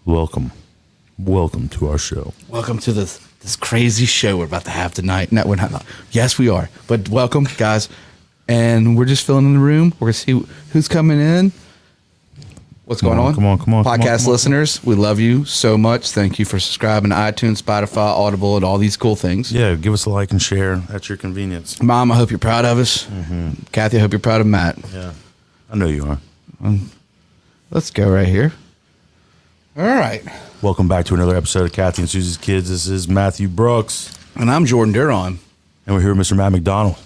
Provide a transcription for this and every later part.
Welcome to our show. Welcome to this crazy show we're about to have tonight. No, we're not. Yes, we are. But welcome, guys. And we're just filling in the room. We're going to see who's coming in. What's going on? Come on. Podcast listeners, we love you so much. Thank you for subscribing to iTunes, Spotify, Audible, and all these cool things. Yeah, give us a like and share at your convenience. Mom, I hope you're proud of us. Mm-hmm. Kathy, I hope you're proud of Matt. Yeah, I know you are. Let's go right here. All right. Welcome back to another episode of Kathy and Susie's Kids. This is Matthew Brooks. And I'm Jordan Duron. And we're here with Mr. Matt McDonnell.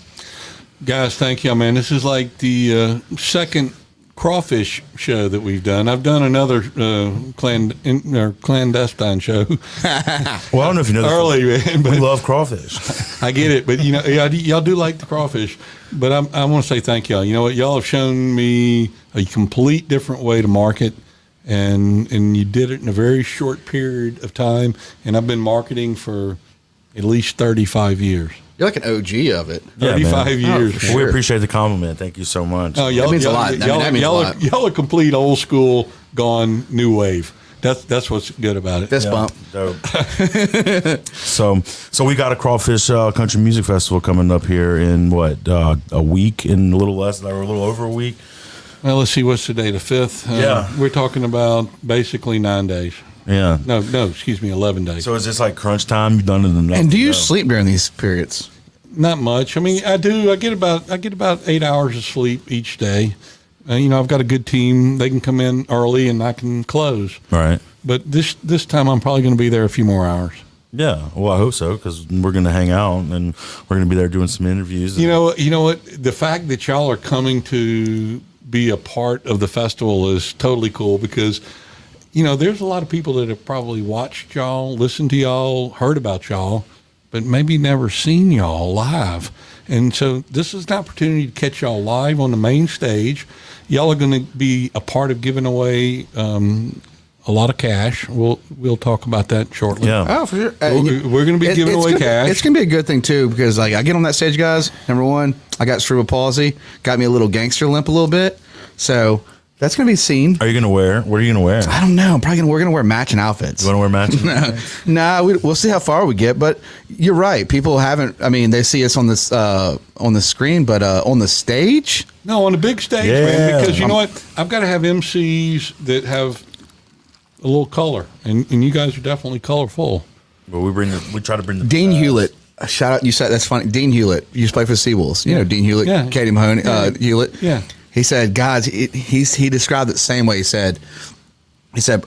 Guys, thank you, man. This is like the second Crawfish show that we've done. I've done another clandestine show. Well, I don't know if you know this. Early, man. We love crawfish. I get it, but y'all do like the crawfish. But I want to say thank y'all. You know what? Y'all have shown me a complete different way to market. And you did it in a very short period of time, and I've been marketing for at least 35 years. You're like an OG of it. 35 years. Oh, sure. We appreciate the compliment. Thank you so much. Oh, that means a lot. That means a lot. Y'all are complete old school, gone new wave. That's what's good about it. Fist bump. Dope. So we got a Crawfish Country Music Festival coming up here in a week, in a little less, or a little over a week. Well, let's see, what's the day? The 5th? We're talking about basically 9 days. Yeah. No, excuse me, 11 days. So is this like crunch time? You've done it enough. And do you sleep during these periods? Not much. I mean, I do. I get about 8 hours of sleep each day. I've got a good team. They can come in early and I can close. Right. But this time I'm probably going to be there a few more hours. Yeah, well, I hope so, because we're going to hang out and we're going to be there doing some interviews. You know what? The fact that y'all are coming to be a part of the festival is totally cool, because there's a lot of people that have probably watched y'all, listened to y'all, heard about y'all, but maybe never seen y'all live. And so this is an opportunity to catch y'all live on the main stage. Y'all are going to be a part of giving away a lot of cash. We'll talk about that shortly. Yeah. Oh, for sure. We're going to be giving away cash. It's going to be a good thing, too, because I get on that stage, guys. Number one, I got cerebral palsy. Got me a little gangster limp a little bit. So that's going to be seen. Are you going to wear? What are you going to wear? I don't know. We're going to wear matching outfits. You want to wear matching? No, we'll see how far we get. But you're right. People haven't. I mean, they see us on this on the screen, but on the stage. No, on the big stage, man. Because you know what? I've got to have MCs that have a little color, and you guys are definitely colorful. Well, we try to bring the Dean Hewlett. Shout out! You said that's funny. Dean Hewlett used to play for the Seawolves. You know Dean Hewlett, Katie Mahoney, Hewlett. Yeah. He said, guys, he described it the same way. He said,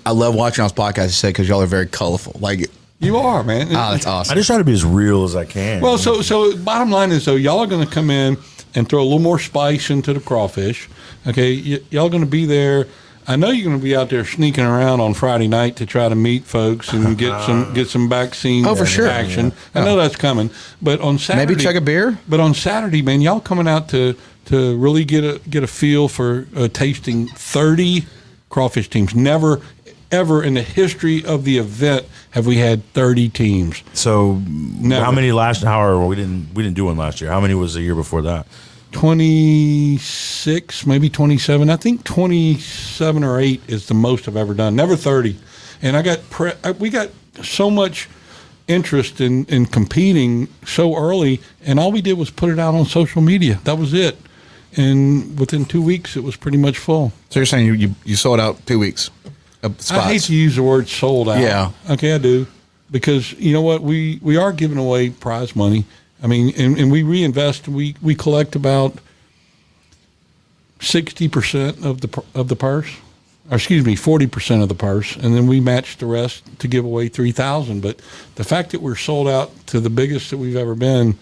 I love watching y'all's podcast. He said, because y'all are very colorful. Like you are, man. Oh, that's awesome. I just try to be as real as I can. Well, so bottom line is, though, y'all are going to come in and throw a little more spice into the crawfish. Okay, y'all going to be there. I know you're going to be out there sneaking around on Friday night to try to meet folks and get some back scene for sure. action. I know that's coming, but on Saturday, maybe chug a beer. But on Saturday, man, y'all coming out to really get a feel for tasting 30 crawfish teams. Never, ever in the history of the event have we had 30 teams. So Never. How many we didn't do one last year. How many was the year before that? 26, maybe 27. I think 27 or 8 is the most I've ever done. Never 30. And we got so much interest in competing so early, and all we did was put it out on social media. That was it. And within 2 weeks, it was pretty much full. So you're saying you sold out 2 weeks of spots? I hate to use the word sold out. Yeah. Okay, I do. Because you know what? We are giving away prize money. I mean, and we reinvest. We collect about 60% of the purse. Or excuse me, 40% of the purse, and then we match the rest to give away $3,000. But the fact that we're sold out to the biggest that we've ever been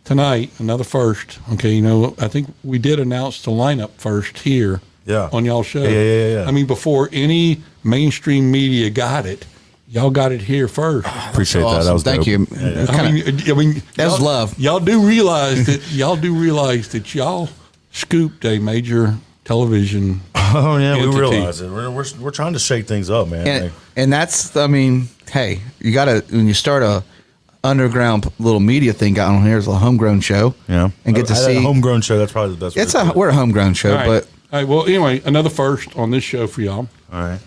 tonight, another first. Okay, I think we did announce the lineup first here on y'all's show. Yeah. I mean, before any mainstream media got it, y'all got it here first. Appreciate awesome. that. That was Thank dope. you. I mean, that's love. Y'all do realize that y'all scooped a major television. Oh yeah, entity. we realize it. We're trying to shake things up, man. And that's, I mean, hey, you got to, when you start a underground little media thing got on here, it's a homegrown show. Yeah, and get to see a homegrown show. That's probably the best. We're a homegrown show, All right. but all right. Well, anyway, another first on this show for y'all. All right.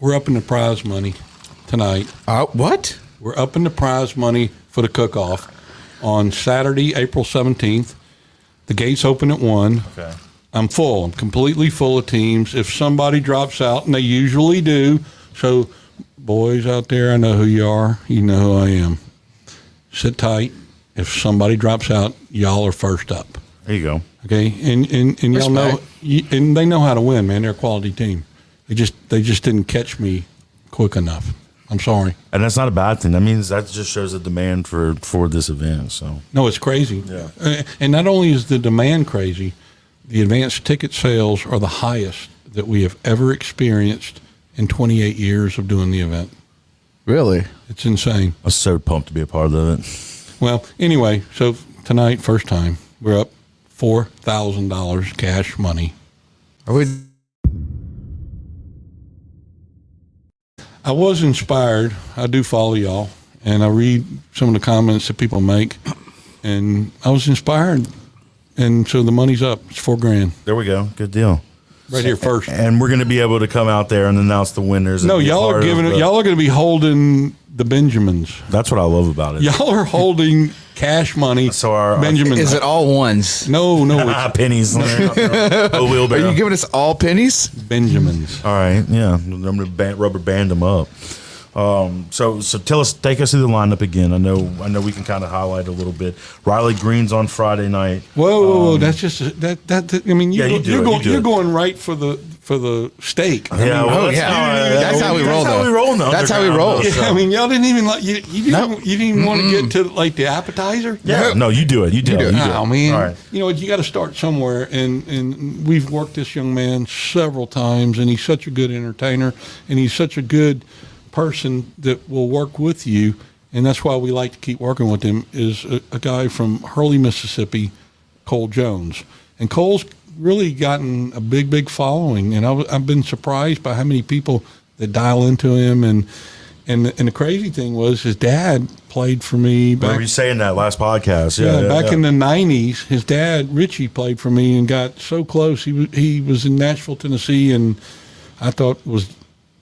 we're upping the prize money tonight. What? We're upping the prize money for the cook-off on Saturday, April 17th. The gates open at 1. Okay. I'm full. I'm completely full of teams. If somebody drops out, and they usually do, so boys out there, I know who you are. You know who I am. Sit tight. If somebody drops out, y'all are first up. There you go. Okay, and y'all know, and they know how to win, man. They're a quality team. They just didn't catch me quick enough. I'm sorry. And that's not a bad thing. That means that just shows the demand for this event. So No, it's crazy. Yeah. And not only is the demand crazy, the advanced ticket sales are the highest that we have ever experienced in 28 years of doing the event. Really? It's insane. I was so pumped to be a part of it. Well, anyway, so tonight, first time, we're up $4,000 cash money. Are we? I was inspired. I do follow y'all, and I read some of the comments that people make, and I was inspired. And so the money's up. It's $4,000 There we go. Good deal. right here first. And we're going to be able to come out there and announce the winners. No, and be a y'all part are of giving it. the- Y'all are going to be holding the Benjamins. That's what I love about it. Y'all are holding cash money. So our Benjamins. Is it all ones? No, it's pennies. A Are wheelbarrow. you giving us all pennies? Benjamins. All right, yeah. I'm gonna rubber band them up. So take us through the lineup again. I know we can kind of highlight a little bit. Riley Green's on Friday night. Whoa, that's just that. I mean, Yeah, you do it, you do you're it. going right for the steak. I mean, Yeah, well, Oh yeah, that's how we roll. That's how we roll. Though. That's how we roll. Underground, yeah, I mean, y'all didn't even like you didn't No. you didn't even want to get to like the appetizer. Yeah, no, you do it. You do it. Oh man, All right. you know what? You got to start somewhere, and we've worked this young man several times, and he's such a good entertainer, and he's such a good person that will work with you, and that's why we like to keep working with him. Is a guy from Hurley, Mississippi, Cole Jones, and Cole's really gotten a big following, and I've been surprised by how many people that dial into him, and the crazy thing was his dad played for me Remember back. you saying that last podcast? Back in the 90s, his dad, Richie, played for me and got so close. He was in Nashville, Tennessee, and I thought it was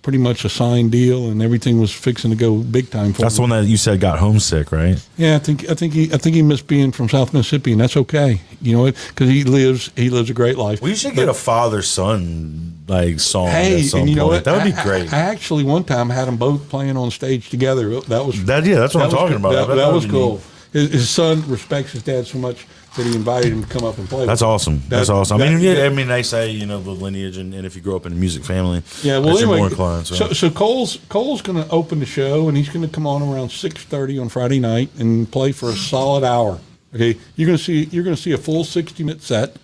pretty much a signed deal, and everything was fixing to go big time for That's him. the one that you said got homesick, right? Yeah, I think he missed being from South Mississippi, and that's okay. You know, because he lives a great life. We should get a father son like song. Hey, at some and you know point. what? That would be great. I actually one time had them both playing on stage together. That was That's what I'm was talking cool. about. That would was be cool. neat. His son respects his dad so much that he invited him to come up and play. That's awesome. That's awesome. that- I mean, they say the lineage, and if you grow up in a music family, Yeah, well, that you're anyway, more inclined. so Cole's going to open the show, and he's going to come on around 6:30 on Friday night and play for a solid hour. Okay, you're going to see a full 60-minute set,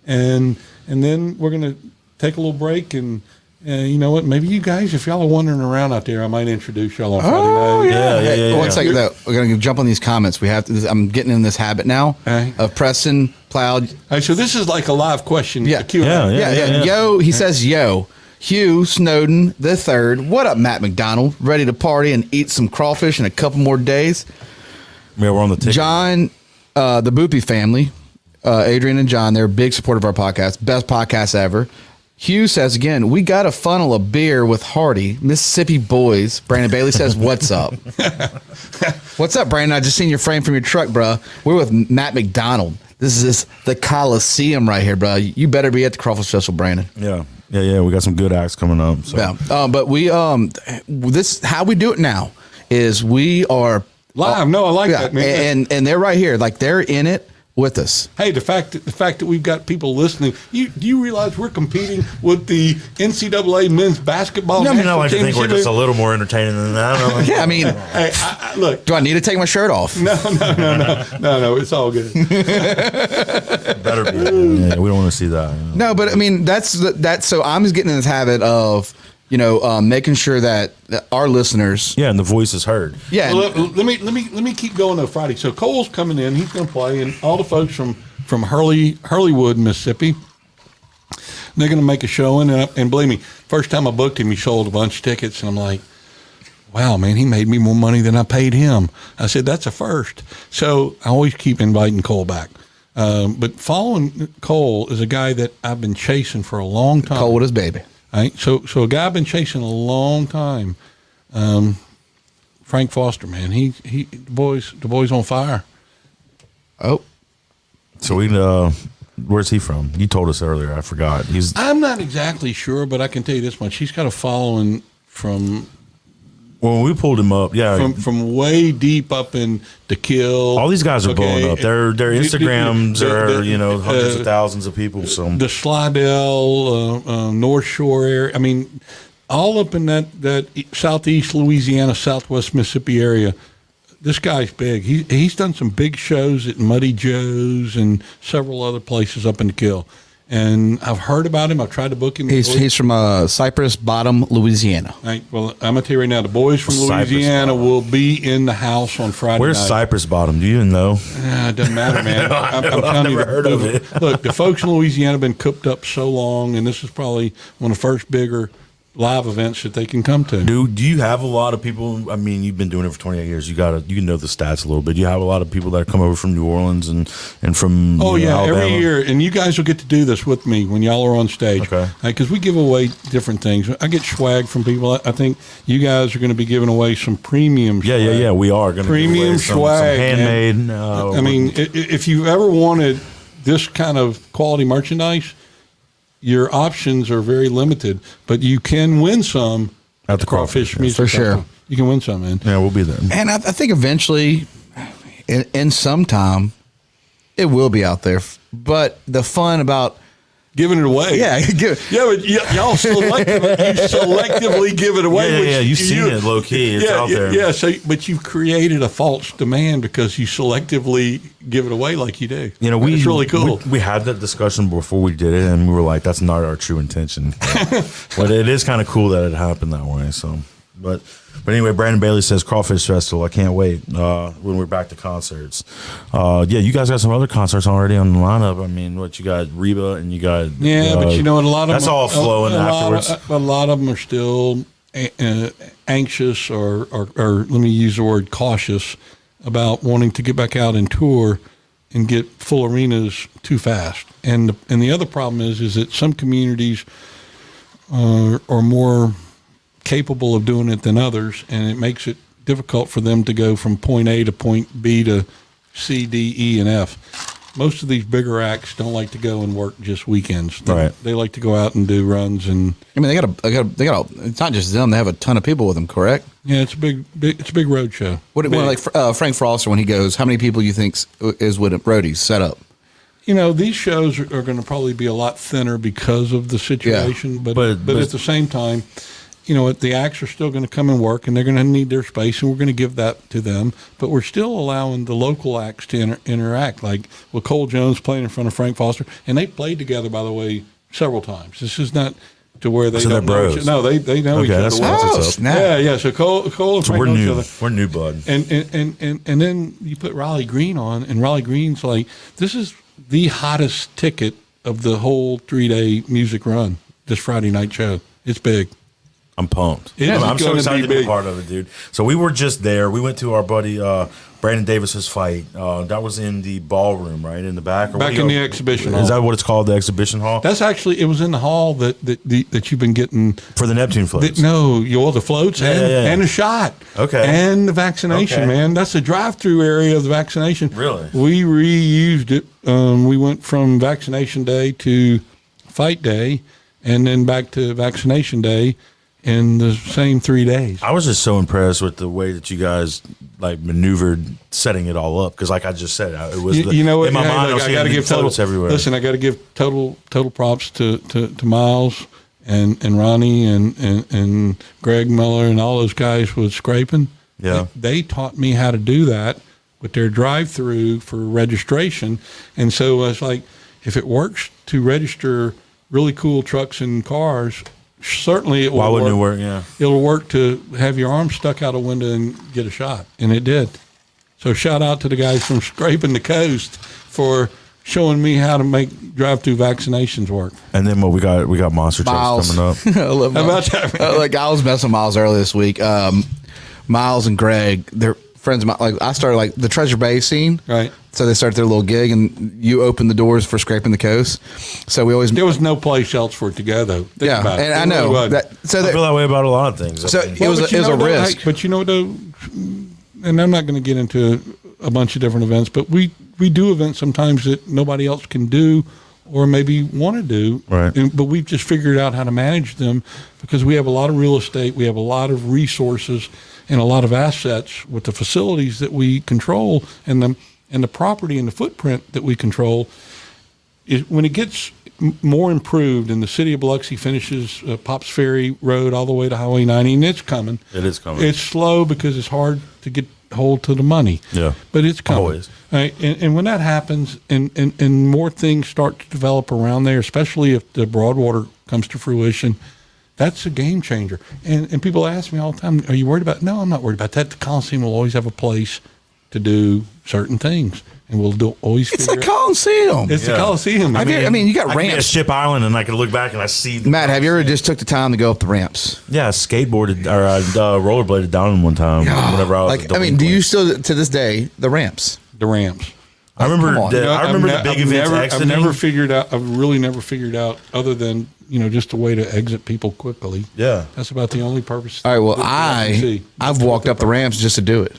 and then we're going to take a little break, and you know what? Maybe you guys, if y'all are wandering around out there, I might introduce y'all on Friday night. Yeah. One second though, we're gonna jump on these comments. We have to. I'm getting in this habit now of Preston Plowed. All right, so this is like a live question. Yeah. a Q&A. Yeah. Yo, he says, yo, Hugh Snowden the third. What up, Matt McDonnell? Ready to party and eat some crawfish in a couple more days? Yeah, we're on the ticket. John, the Boopy family, Adrian and John, they're a big supporter of our podcast. Best podcast ever. Hugh says again, we got a funnel of beer with Hardy, Mississippi boys. Brandon Bailey says, what's up? What's up, Brandon? I just seen your frame from your truck, bro. We're with Matt McDonnell. This is the Coliseum right here, bro. You better be at the Crawfish Festival, Brandon. Yeah. We got some good acts coming up. So. Yeah. But we, this, how we do it now is we are Live. No, I like that, man. And they're right here. Like they're in it with us. Hey, the fact that we've got people listening, do you realize we're competing with the NCAA men's basketball? I mean, I national like to think we're championship? just a little more entertaining than that. I don't know. Yeah, I mean, Hey, look. do I need to take my shirt off? No, it's all good. Better be. Yeah, we don't want to see that. No, but I mean, that's. So I'm just getting in this habit of, making sure that our listeners. Yeah, and the voice is heard. Yeah. Well, let me keep going on Friday. So Cole's coming in. He's going to play, and all the folks from Hurleywood, Mississippi, they're going to make a showing. And believe me, first time I booked him, he sold a bunch of tickets, and I'm like, wow, man, he made me more money than I paid him. I said, that's a first. So I always keep inviting Cole back. But following Cole is a guy that I've been chasing for a long time. Cole with his baby. Right? So a guy I've been chasing a long time, Frank Foster, man. The boy's on fire. Oh, So where's he from? You told us earlier. I forgot. I'm not exactly sure, but I can tell you this much: he's got a following from When we pulled him up, yeah, from way deep up in the Kill. all these guys are blowing up. Their Instagrams are hundreds of thousands of people. So the Slidell, North Shore area. I mean, all up in that southeast Louisiana, southwest Mississippi area. This guy's big. He's done some big shows at Muddy Joe's and several other places up in the Kill. And I've heard about him. I've tried to book him. he's from Cypress Bottom, Louisiana. Right. Well, I'm going to tell you right now, the boys from Louisiana will be in the house on Friday where's night. Cypress Bottom? Do you even know? It doesn't matter, man. I'm telling you. never heard of it. Look, the folks in Louisiana have been cooped up so long, and this is probably one of the first bigger live events that they can come to. Do you have a lot of people? I mean, you've been doing it for 28 years. You can know the stats a little bit. You have a lot of people that come over from New Orleans and from Alabama. Every year, and you guys will get to do this with me when y'all are on stage. Okay. Because we give away different things. I get swag from people. I think you guys are going to be giving away some premium swag. Yeah. We are going to Premium some swag. handmade. I mean, if you ever wanted this kind of quality merchandise, your options are very limited, but you can win some At the Crawfish Crawfish, Music for sure. Festival. You can win some, man. Yeah, we'll be there. And I think eventually, in some time, it will be out there. But the fun about Giving it away. yeah, But y'all selectively give it away. Yeah, you've seen it low key. It's out there. Yeah, but you've created a false demand because you selectively give it away like you do. It's really cool. We had that discussion before we did it, and we were like, "That's not our true intention." But it is kind of cool that it happened that way. So, but anyway, Brandon Bailey says Crawfish Festival. I can't wait when we're back to concerts. You guys got some other concerts already on the lineup. I mean, what you got? Reba and you got but you know what? A lot of that's them all flowing afterwards. A lot of them are still anxious or let me use the word cautious about wanting to get back out and tour and get full arenas too fast. And the other problem is that some communities are more capable of doing it than others, and it makes it difficult for them to go from point A to point B to C, D, E, and F. Most of these bigger acts don't like to go and work just weekends. They like to go out and do runs. And I mean, they got it's not just them. They have a ton of people with them, correct? yeah, it's a big road show. Like Frank Foster, when he goes, how many people do you think is with roadies set up? These shows are going to probably be a lot thinner because of the situation, but at the same time, the acts are still going to come and work, and they're going to need their space, and we're going to give that to them. But we're still allowing the local acts to interact, like with Cole Jones playing in front of Frank Foster, and they played together, by the way, several times. This is not to where they don't know each other. No, they know each other. That's well. Yeah. So Cole and Frank know each other. We're new blood. And then you put Raleigh Green on, and Raleigh Green's like, this is the hottest ticket of the whole 3-day music run. This Friday night show. It's big. I'm pumped. I'm so excited to be big. a part of it, dude. So we were just there. We went to our buddy Brandon Davis's fight. That was in the ballroom, right in the back. Back in the exhibition hall. Is that what it's called, the exhibition hall? That's actually, it was in the hall that you've been getting for the Neptune floats. The floats and the shot. Okay. And the vaccination, man. That's the drive-through area of the vaccination. Really? We reused it. We went from vaccination day to fight day, and then back to vaccination day in the same 3 days. I was just so impressed with the way that you guys maneuvered setting it all up, because like I just said, it was in my mind I was seeing the floats everywhere. Listen, I got to give total props to Miles and Ronnie and Greg Miller and all those guys with scraping. Yeah, they taught me how to do that with their drive-through for registration, and so it's like, if it works to register really cool trucks and cars, certainly it will. Why wouldn't it work? Yeah, it'll work to have your arm stuck out a window and get a shot, and it did. So shout out to the guys from Scraping the Coast for showing me how to make drive-through vaccinations work. And then we got monster trucks coming up. I love How about that? I was messing with Miles earlier this week. Miles and Greg, they're friends of mine, like I started like the Treasure Bay scene. Right. So they started their little gig, and you open the doors for Scraping the Coast. So we always There was no place else for it to go, though. Think yeah, about it. and There I know really that. So I feel that way about a lot of things. So I mean. it was but a you know, though, risk. but you know, though, and I'm not going to get into a bunch of different events, but we do events sometimes that nobody else can do or maybe want to do. Right. But we've just figured out how to manage them because we have a lot of real estate, we have a lot of resources and a lot of assets with the facilities that we control and the property and the footprint that we control. When it gets more improved and the city of Biloxi finishes Pops Ferry Road all the way to Highway 90, and it's coming. It is coming. It's slow because it's hard to get hold to the money. Yeah. But it's coming. Always. Right? And when that happens and more things start to develop around there, especially if the Broadwater comes to fruition, that's a game changer. And people ask me all the time, are you worried about it? No, I'm not worried about that. The Coliseum will always have a place to do certain things. And we'll always It's figure the it out. Coliseum. It's the Yeah. Coliseum. I mean, you got I can be at ramps. Ship Island and I can look back and I see. Matt, have you ever just took the time to go up the ramps? Yeah, I skateboarded or I rollerbladed down them one time. Whenever I was Like, I mean, do you still to this day the ramps? the ramps. I remember. Come on. The, You know, I remember the big events I've exiting. never figured out. I've really never figured out, other than just a way to exit people quickly. Yeah. That's about the only purpose. All right. Well, that I can see. I've walked up the ramps just to do it.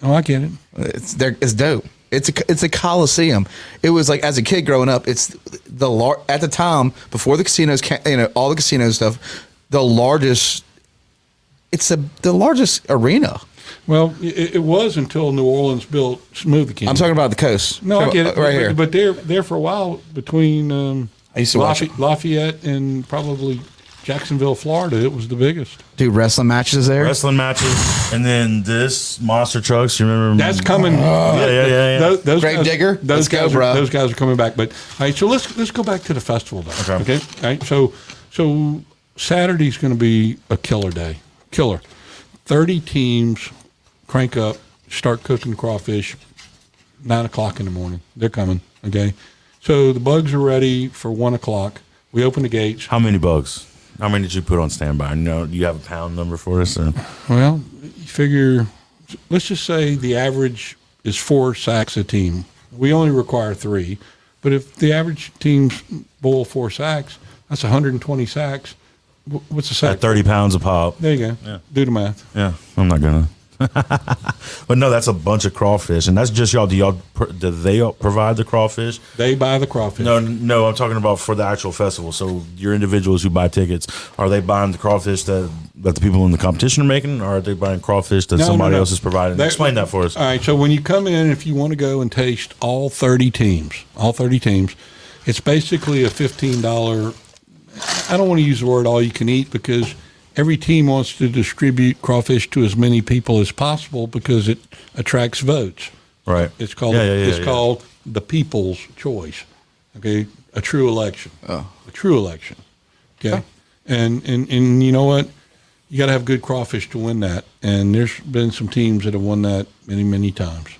Oh, I get it. It's there. It's dope. It's a Coliseum. It was like as a kid growing up. It's at the time before the casinos, all the casino stuff. The largest. It's the largest arena. Well, it was until New Orleans built Smooth King. I'm talking about the coast. No, I get it. Right here. But there for a while between I used to watch it. Lafayette and probably Jacksonville, Florida, it was the biggest. Dude, wrestling matches there. Wrestling matches, and then this monster trucks. You remember? That's coming. Yeah. Those Grave guys, Digger? Those Let's go, guys bro. Those guys are coming back. But all right, so let's go back to the festival though. Okay. All right. So Saturday's going to be a killer day. Killer. 30 teams crank up, start cooking crawfish. 9:00 in the morning. They're coming. Okay. So the bugs are ready for 1:00. We open the gates. How many bugs? How many did you put on standby? Do you have a pound number for us? Or? Well, you figure, let's just say the average is 4 sacks a team. We only require 3. But if the average teams boil 4 sacks, that's 120 sacks. What's a sack? At 30 pounds a pop. There you go. Yeah. Do the math. Yeah, I'm not gonna. But no, that's a bunch of crawfish, and that's just y'all. Do they provide the crawfish? They buy the crawfish. No, I'm talking about for the actual festival. So your individuals who buy tickets, are they buying the crawfish that the people in the competition are making, or are they buying crawfish that somebody else is providing? Explain that for us. All right, so when you come in, if you want to go and taste all 30 teams, it's basically a $15. I don't want to use the word all you can eat because every team wants to distribute crawfish to as many people as possible because it attracts votes. Right. It's called called the people's choice. Okay, a true election. A true election. Okay, and you know what? You got to have good crawfish to win that. And there's been some teams that have won that many times.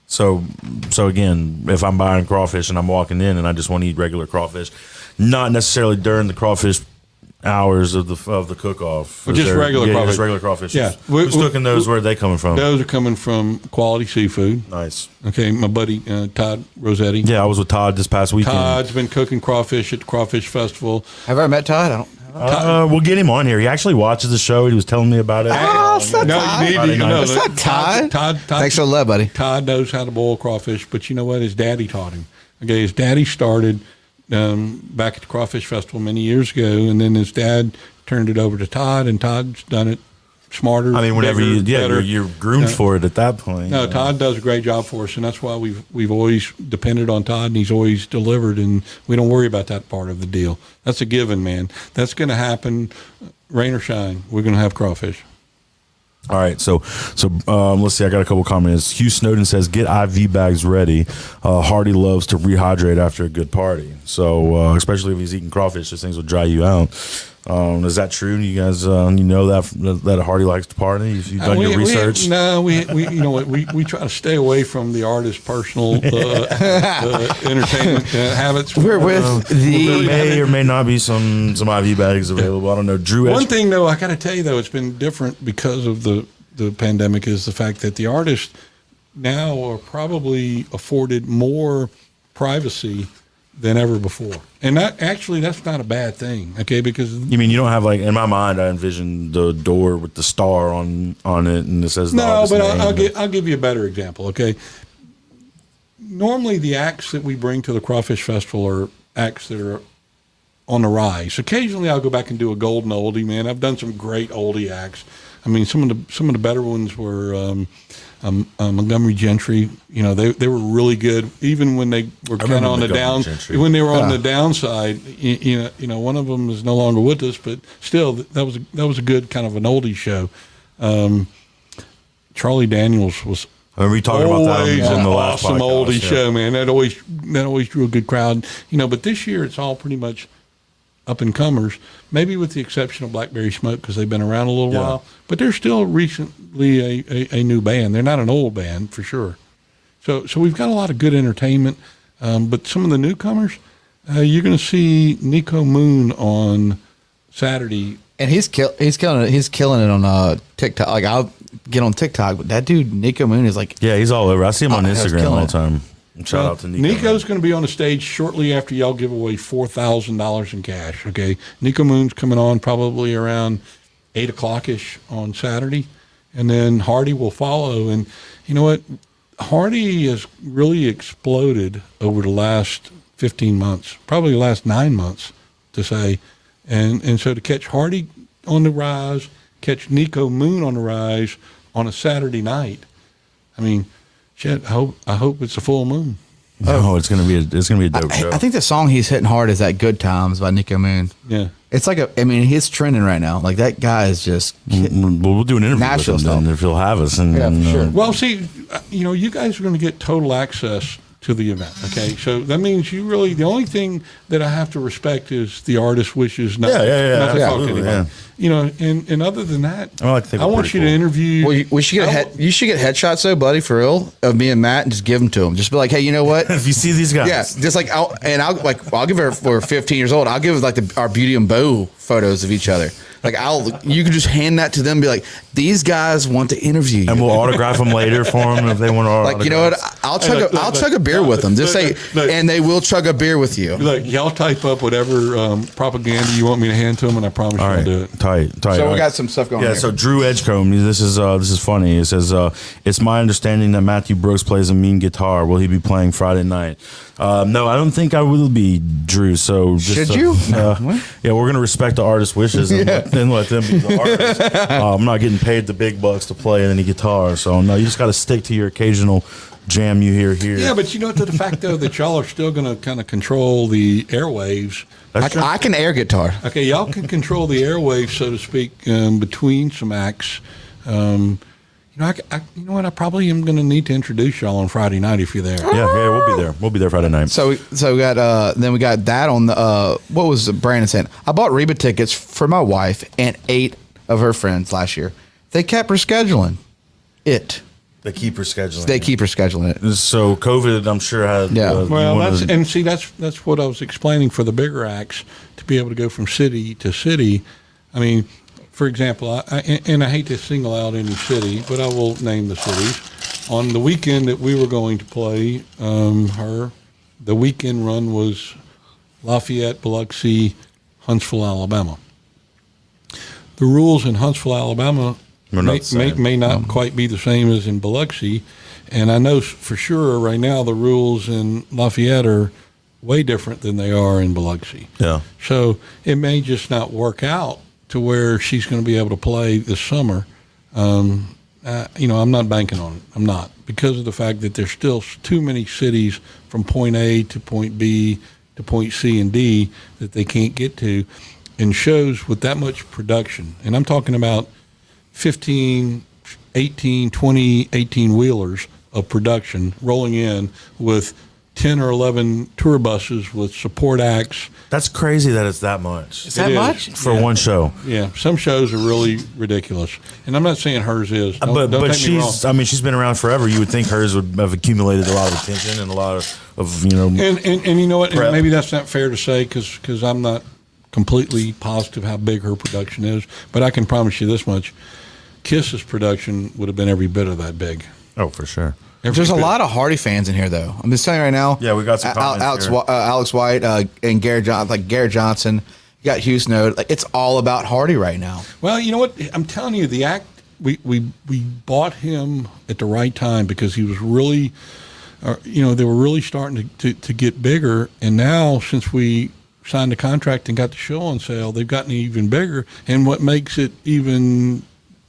So again, if I'm buying crawfish and I'm walking in and I just want to eat regular crawfish, not necessarily during the crawfish hours of the cook-off. Well, just regular crawfish. Just regular crawfish. Yeah. Who's cooking those? Where are they coming from? Those are coming from Quality Seafood. Nice. Okay, my buddy Todd Rossetti. Yeah, I was with Todd this past weekend. Todd's been cooking crawfish at the Crawfish Festival. Have I ever met Todd? I don't. We'll get him on here. He actually watches the show. He was telling me about it. it's not Todd. It's not Todd. Todd. Thanks for the love, buddy. Todd knows how to boil crawfish, but you know what? His daddy taught him. Okay, his daddy started back at the Crawfish Festival many years ago, and then his dad turned it over to Todd, and Todd's done it smarter. I mean, whenever better. you're groomed for it at that point. No, Todd does a great job for us, and that's why we've always depended on Todd, and he's always delivered, and we don't worry about that part of the deal. That's a given, man. That's going to happen, rain or shine. We're going to have crawfish. All right, so let's see. I got a couple comments. Hugh Snowden says, "Get IV bags ready." Hardy loves to rehydrate after a good party, so especially if he's eating crawfish, those things will dry you out. Is that true? You guys, that Hardy likes to party? If you've done your research, we you know what we try to stay away from the artist's personal entertainment habits. We're with there may or may not be some IV bags available. I don't know. Drew, one thing though, I got to tell you though, it's been different because of the the pandemic is the fact that the artists now are probably afforded more privacy than ever before. And that's not a bad thing, okay? Because You mean you don't have, like, in my mind, I envision the door with the star on it, and it says the no, artist but name. I'll give you a better example, okay? Normally, the acts that we bring to the Crawfish Festival are acts that are on the rise. Occasionally, I'll go back and do a golden oldie, man. I've done some great oldie acts. I mean, some of the better ones were Montgomery Gentry. You know, they were really good, even when they were kind of on the down. When they were on the downside, you know, one of them is no longer with us, but still, that was a good kind of an oldie show. Charlie Daniels was. I remember you talking about that on the last awesome podcast, oldie show, man. That always drew a good crowd. You know, but this year it's all pretty much up and comers, maybe with the exception of Blackberry Smoke because they've been around a little while. But they're still recently a new band. They're not an old band for sure. So we've got a lot of good entertainment. But some of the newcomers, you're going to see Nico Moon on Saturday. And he's killing it. He's killing it on TikTok. Like, I'll get on TikTok, but that dude Nico Moon is like, Yeah, he's all over. I see him on he's Instagram killing all it. the time. Shout out to Nico. Nico's going to be on the stage shortly after y'all give away $4,000 in cash. Okay, Nico Moon's coming on probably around 8:00ish on Saturday, and then Hardy will follow. And you know what? Hardy has really exploded over the last 15 months, probably the last 9 months, to say. And so to catch Hardy on the rise, catch Nico Moon on the rise on a Saturday night, I mean, shit, I hope it's a full moon. No, it's gonna be a dope show. I think the song he's hitting hard is that "Good Times" by Nico Moon. Yeah. It's like he's trending right now. Like, that guy is just We'll do an interview Nashville with him then style. if he'll have us. And, for sure. Well, see, you know, you guys are going to get total access to the event. Okay, so that means the only thing that I have to respect is the artist's wishes. Not, Yeah, not to talk to absolutely, anybody. yeah. You know, and other than that, I think I we're want pretty you to cool. interview. Well, we should get you should get headshots though, buddy, for real, of me and Matt, and just give them to him. Just be like, hey, you know what? if you see these guys, Yeah, just like I'll give her for 15 years old. I'll give like our Beauty and Bow photos of each other. Like, you can just hand that to them and be like, these guys want to interview you. and we'll autograph them later for them if they want to. Like, you know what? I'll chug a beer with them. Just say, and they will chug a beer with you. Look, y'all type up whatever propaganda you want me to hand to them, and I promise All I'll right, do it. tight. So All we right. got some stuff going on Yeah, here. so Drew Edgecombe, this is funny. It says, it's my understanding that Matthew Brooks plays a mean guitar. Will he be playing Friday night? No, I don't think I will be, Drew. So just, Should you? Yeah, we're gonna respect the artist's wishes and let them be the artists. I'm not getting paid the big bucks to play any guitar, so no, you just got to stick to your occasional jam you hear here. Yeah, but you know, to the fact though that y'all are still going to kind of control the airwaves. I can air guitar. Okay, y'all can control the airwaves, so to speak, between some acts. You know what? I probably am going to need to introduce y'all on Friday night if you're there. yeah, we'll be there. We'll be there Friday night. So we got we got that on the what was Brandon saying? I bought Reba tickets for my wife and 8 of her friends last year. They kept her scheduling it. They keep her scheduling. They keep her scheduling it. So COVID, I'm sure had. Yeah. Well, that's that's what I was explaining for the bigger acts to be able to go from city to city. I mean, for example, I hate to single out any city, but I will name the cities. On the weekend that we were going to play the weekend run was Lafayette, Biloxi, Huntsville, Alabama. The rules in Huntsville, Alabama may not quite be the same as in Biloxi, and I know for sure right now the rules in Lafayette are way different than they are in Biloxi. Yeah. So it may just not work out to where she's going to be able to play this summer. I'm not banking on it. I'm not, because of the fact that there's still too many cities from point A to point B to point C and D that they can't get to, and shows with that much production. And I'm talking about 15, 18, 20, 18 wheelers of production rolling in with 10 or 11 tour buses with support acts. That's crazy that it's that much. Is that much? For one show. Yeah, some shows are really ridiculous, and I'm not saying hers is. Don't But take me wrong. she's been around forever. You would think hers would have accumulated a lot of attention and a lot of And you know what? prep. And maybe that's not fair to say because I'm not completely positive how big her production is. But I can promise you this much: Kiss's production would have been every bit of that big. Oh, for sure. There's a lot of Hardy fans in here, though. I'm just telling you right now. Yeah, we got some comments here. Alex White and Garrett Johnson. You got Hugh Snow. Like, it's all about Hardy right now. Well, you know what? I'm telling you, the act we bought him at the right time because he was really, they were really starting to get bigger. And now, since we signed the contract and got the show on sale, they've gotten even bigger. And what makes it even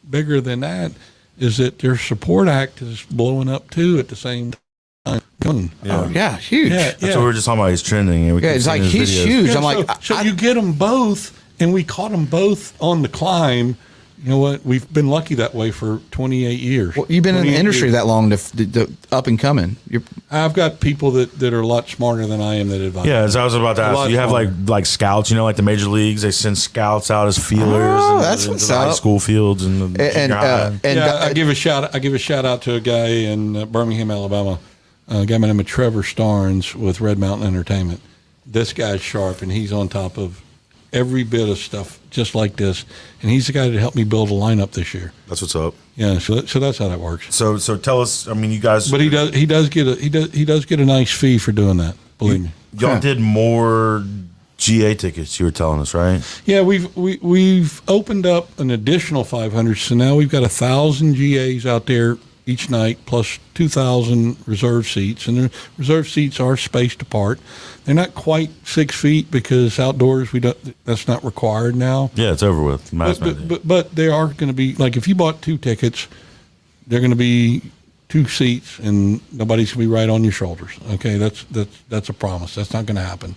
bigger than that is that their support act is blowing up too at the same time. Yeah. Oh, yeah, huge. That's what we were just talking about. He's trending. And it's like he's huge. Yeah, I'm like, so you get them both, and we caught them both on the climb. You know what? We've been lucky that way for 28 years. Well, you've been in the industry that long, to up and coming. I've got people that are a lot smarter than I am that advise. Yeah, as I was about to ask, you have like scouts, like the major leagues, they send scouts out as feelers. That's into what's the high up. school fields I give a shout out to a guy in Birmingham, Alabama, a guy by the name of Trevor Starnes with Red Mountain Entertainment. This guy's sharp, and he's on top of every bit of stuff just like this, and he's the guy that helped me build a lineup this year. That's what's up. Yeah, so that's how that works. So tell us. I mean, you guys, but he does get a nice fee for doing that. Believe me. Y'all did more GA tickets. You were telling us, right? Yeah, we've opened up an additional 500, so now we've got 1,000 GAs out there each night, plus 2,000 reserve seats, and the reserve seats are spaced apart. They're not quite 6 feet because outdoors that's not required now. Yeah, it's over with. But they are going to be, like, if you bought 2 tickets, they're going to be 2 seats, and nobody's going to be right on your shoulders. Okay, that's a promise. That's not going to happen.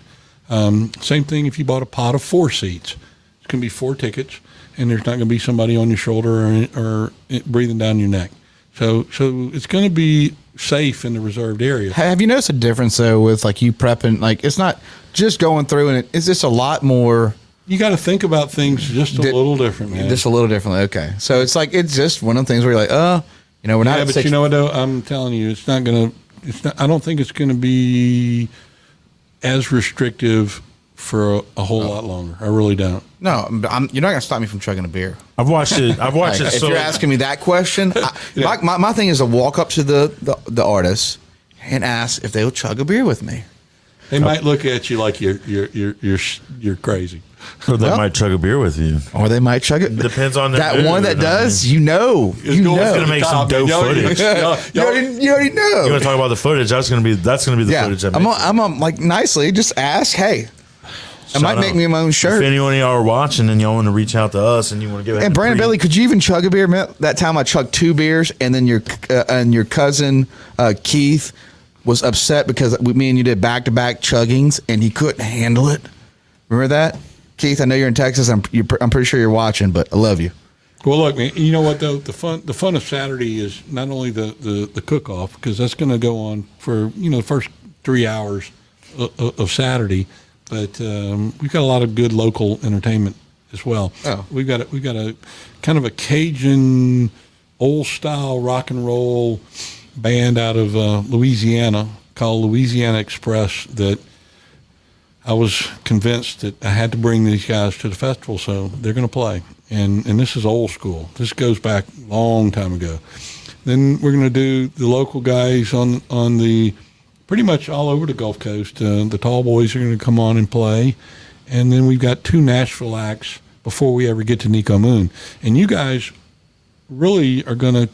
Same thing if you bought a pot of 4 seats. It's going to be 4 tickets, and there's not going to be somebody on your shoulder or breathing down your neck. So it's going to be safe in the reserved area. Have you noticed a difference though with like you prepping? Like it's not just going through, and it's just a lot more. You got to think about things just a little different, man. Just a little differently. Okay, so it's like it's just one of the things where you're like, we're not. Yeah, but you know what though? I'm telling you, it's not going to. It's not. I don't think it's going to be as restrictive for a whole lot longer. I really don't. No, you're not going to stop me from chugging a beer. I've watched it. If you're asking me that question, my thing is to walk up to the artist and ask if they'll chug a beer with me. They might look at you like you're crazy. Or they might chug a beer with you. Or they might chug it. Depends on that one that does. You know. It's going to make some dope footage. You already know. You want to talk about the footage? That's going to be the footage. I'm like nicely just ask. Hey. It might make me my own shirt. If anyone of y'all are watching and y'all want to reach out to us and you want to give it. And Brandon Bailey, could you even chug a beer? That time I chugged 2 beers, and then your cousin Keith was upset because me and you did back-to-back chuggings, and he couldn't handle it. Remember that, Keith? I know you're in Texas. I'm pretty sure you're watching, but I love you. Well, look, man. You know what though? The fun of Saturday is not only the cook-off, because that's going to go on for the first 3 hours of Saturday. But we've got a lot of good local entertainment as well. Oh. We've got a kind of a Cajun old style rock and roll band out of Louisiana called Louisiana Express that I was convinced that I had to bring these guys to the festival, so they're going to play. And this is old school. This goes back a long time ago. Then we're going to do the local guys on the pretty much all over the Gulf Coast. The Tall Boys are going to come on and play. And then we've got 2 Nashville acts before we ever get to Nico Moon. And you guys really are going to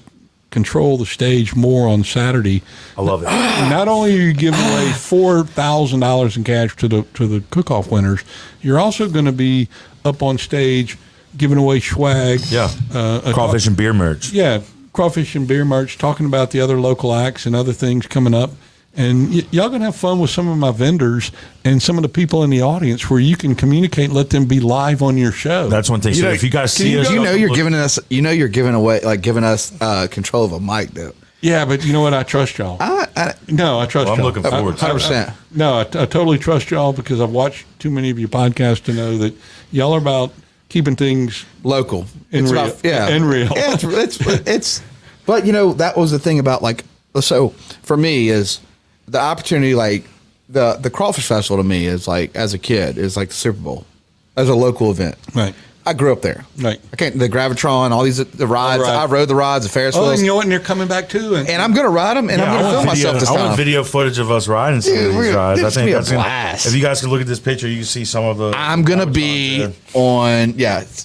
control the stage more on Saturday. I love it. Not only are you giving away $4,000 in cash to the cook-off winners, you're also going to be up on stage giving away swag. Yeah, crawfish and beer merch. Yeah, crawfish and beer merch, talking about the other local acts and other things coming up. And y'all going to have fun with some of my vendors and some of the people in the audience where you can communicate and let them be live on your show. That's one thing. So if you guys see us, you're giving us control of a mic, though. Yeah, but you know what? I trust y'all. I trust y'all. I'm looking forward to it. 100%. I totally trust y'all because I've watched too many of your podcasts to know that y'all are about keeping things local and real. And real. Yeah, it's but that was the thing about so for me is the opportunity, like the Crawfish Festival to me is like, as a kid, is like the Super Bowl as a local event. Right. I grew up there. Right. The Gravitron, all these the rides. Right. I rode the rides, the Ferris Oh, wheels. and you know what? And they're coming back too. And I'm going to ride them, and I'm going to film myself this I time. want video footage of us riding some of these rides. It's I think gonna be a that's gonna, blast. if you guys can look at this picture, you can see some of the. I'm going to be on,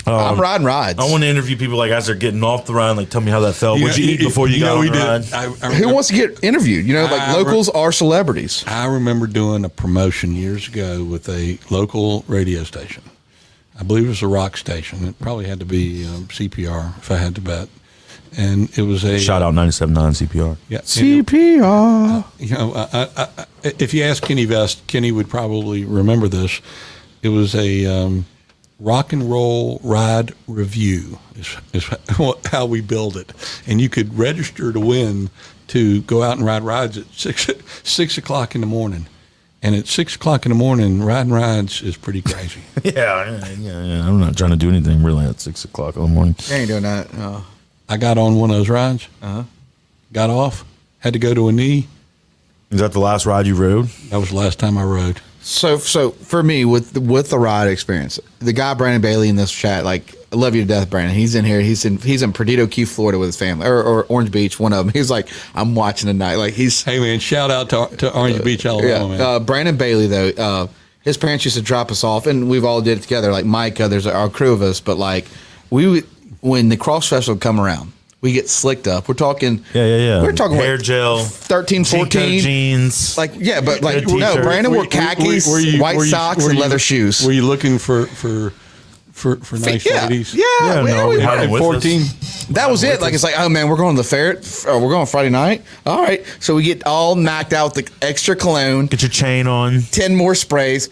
I'm riding rides. I want to interview people like as they're getting off the ride, like tell me how that felt. What'd you eat before you got on the ride? Who wants to get interviewed? Locals are celebrities. I remember doing a promotion years ago with a local radio station. I believe it was a rock station. It probably had to be CPR if I had to bet. And it was a shout out 97.9 CPR. Yeah, CPR. If you ask Kenny Vest, Kenny would probably remember this. It was a rock and roll ride review is how we build it. And you could register to win to go out and ride rides at 6 o'clock in the morning. And at 6 o'clock in the morning, riding rides is pretty crazy. Yeah. I'm not trying to do anything really at 6 o'clock in the morning. I ain't doing that. I got on one of those rides. Got off. Had to go to a knee. Is that the last ride you rode? That was the last time I rode. So for me, with the ride experience, the guy Brandon Bailey in this chat, like, I love you to death, Brandon. He's in here. He's in Perdido Key, Florida, with his family, or Orange Beach, one of them. He's like, I'm watching tonight. Like Hey man, shout out to Orange Beach, Alabama. Man. Brandon Bailey though, his parents used to drop us off, and we've all did it together. Like Micah, there's our crew of us, but like when the Cross Festival would come around, we get slicked up. We're talking. Yeah. We're talking hair gel, 13, 14 jeans. Like but like T-shirt. no, Brandon wore khakis, white socks, and leather shoes. Were you looking for nice ladies? Yeah. We had them with 14. us. That was it. Like it's like, oh man, we're going to the fair. We're going Friday night. All right, so we get all knocked out with the extra cologne. Get your chain on. 10 more sprays.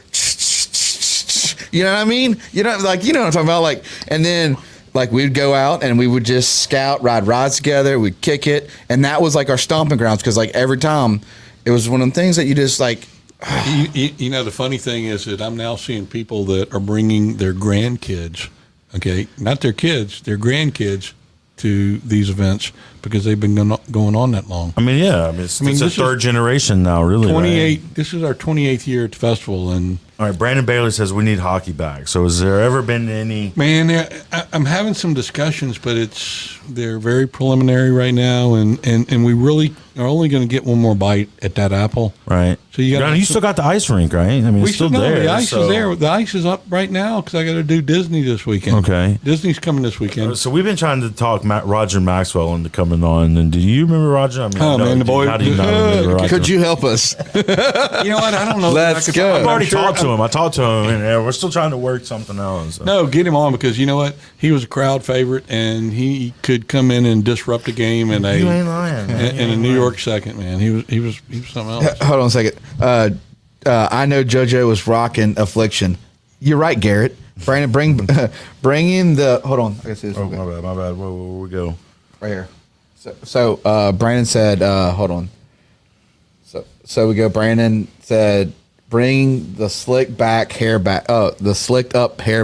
You know what I mean? You know what I'm talking about. Like, and then. Like we'd go out and we would just scout, ride rides together. We'd kick it, and that was like our stomping grounds because like every time, it was one of the things that you just like. You know, the funny thing is that I'm now seeing people that are bringing their grandkids, okay, not their kids, their grandkids, to these events because they've been going on that long. I mean, it's a third generation now, really. 28. Right? This is our 28th year at the festival, and all right. Brandon Bailey says we need hockey bags. So, has there ever been any? Man, I'm having some discussions, but they're very preliminary right now, and we really are only going to get one more bite at that apple. Right. So you still got the ice rink, right? I mean, it's still there. The ice is there. The ice is up right now because I got to do Disney this weekend. Okay. Disney's coming this weekend. So we've been trying to talk Roger Maxwell into coming on. And do you remember Roger? I mean, man, the boy. How do you not remember Roger? Could you help us? You know what? I don't know. Let's go. I've already talked to him. I talked to him, and we're still trying to work something out. So. No, get him on because you know what? He was a crowd favorite, and he could come in and disrupt a game in You ain't lying. in a New York second. Man, he was something else. Hold on a second. I know JoJo was rocking Affliction. You're right, Garrett. Brandon, bring in the. Hold on. I guess Oh, my bad. Where we go? Right here. So Brandon said, hold on. So we go. Brandon said, bring the slicked up hair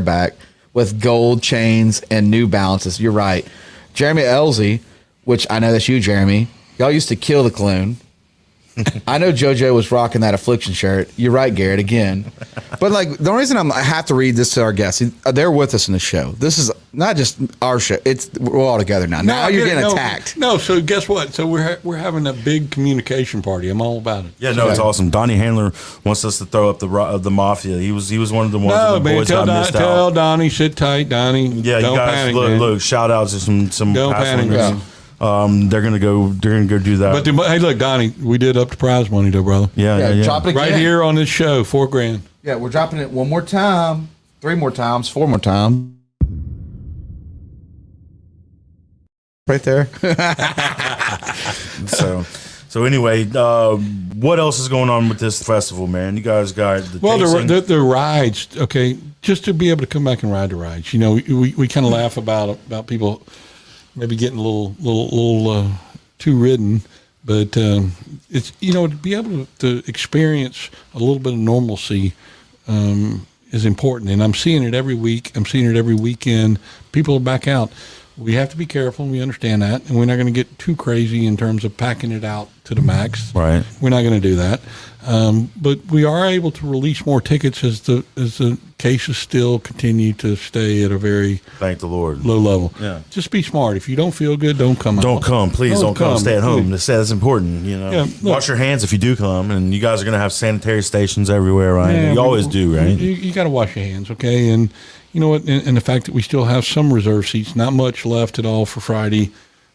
back with gold chains and New Balances. You're right. Jeremy Elsie, which I know that's you, Jeremy. Y'all used to kill the cologne. I know JoJo was rocking that Affliction shirt. You're right, Garrett, again. But like the only reason I have to read this to our guests, they're with us in the show. This is not just our show. We're all together now. Now you're getting attacked. No, so guess what? So we're having a big communication party. I'm all about it. Yeah, no, it's awesome. Donnie Handler wants us to throw up the Mafia. He was one of the ones No, that the man, boys got missed out. tell Donnie, sit tight, Donnie. Yeah, Don't you guys panic, look. Shout out to some Don't past panic, winners. man. They're gonna go do that. But hey, look, Donnie, we did up the prize money, though, brother. Yeah. Drop it again. Right here on this show, $4,000. Yeah, we're dropping it one more time, 3 more times, 4 more times. Right there. So anyway, what else is going on with this festival, man? You guys got the rides. Okay, just to be able to come back and ride the rides. You know, we kind of laugh about people maybe getting a little too ridden, but it's to be able to experience a little bit of normalcy is important, and I'm seeing it every week. I'm seeing it every weekend. People are back out. We have to be careful. We understand that, and we're not going to get too crazy in terms of packing it out to the max. Right. We're not going to do that. But we are able to release more tickets as the cases still continue to stay at a very Thank the Lord. low level. Yeah. Just be smart. If you don't feel good, don't come out. Don't come, please. Don't come. Stay at home. That's important. Yeah, look. Wash your hands if you do come, and you guys are gonna have sanitary stations everywhere, right? Yeah, you always do, right? You got to wash your hands, okay? And you know what? And the fact that we still have some reserve seats, not much left at all for Friday,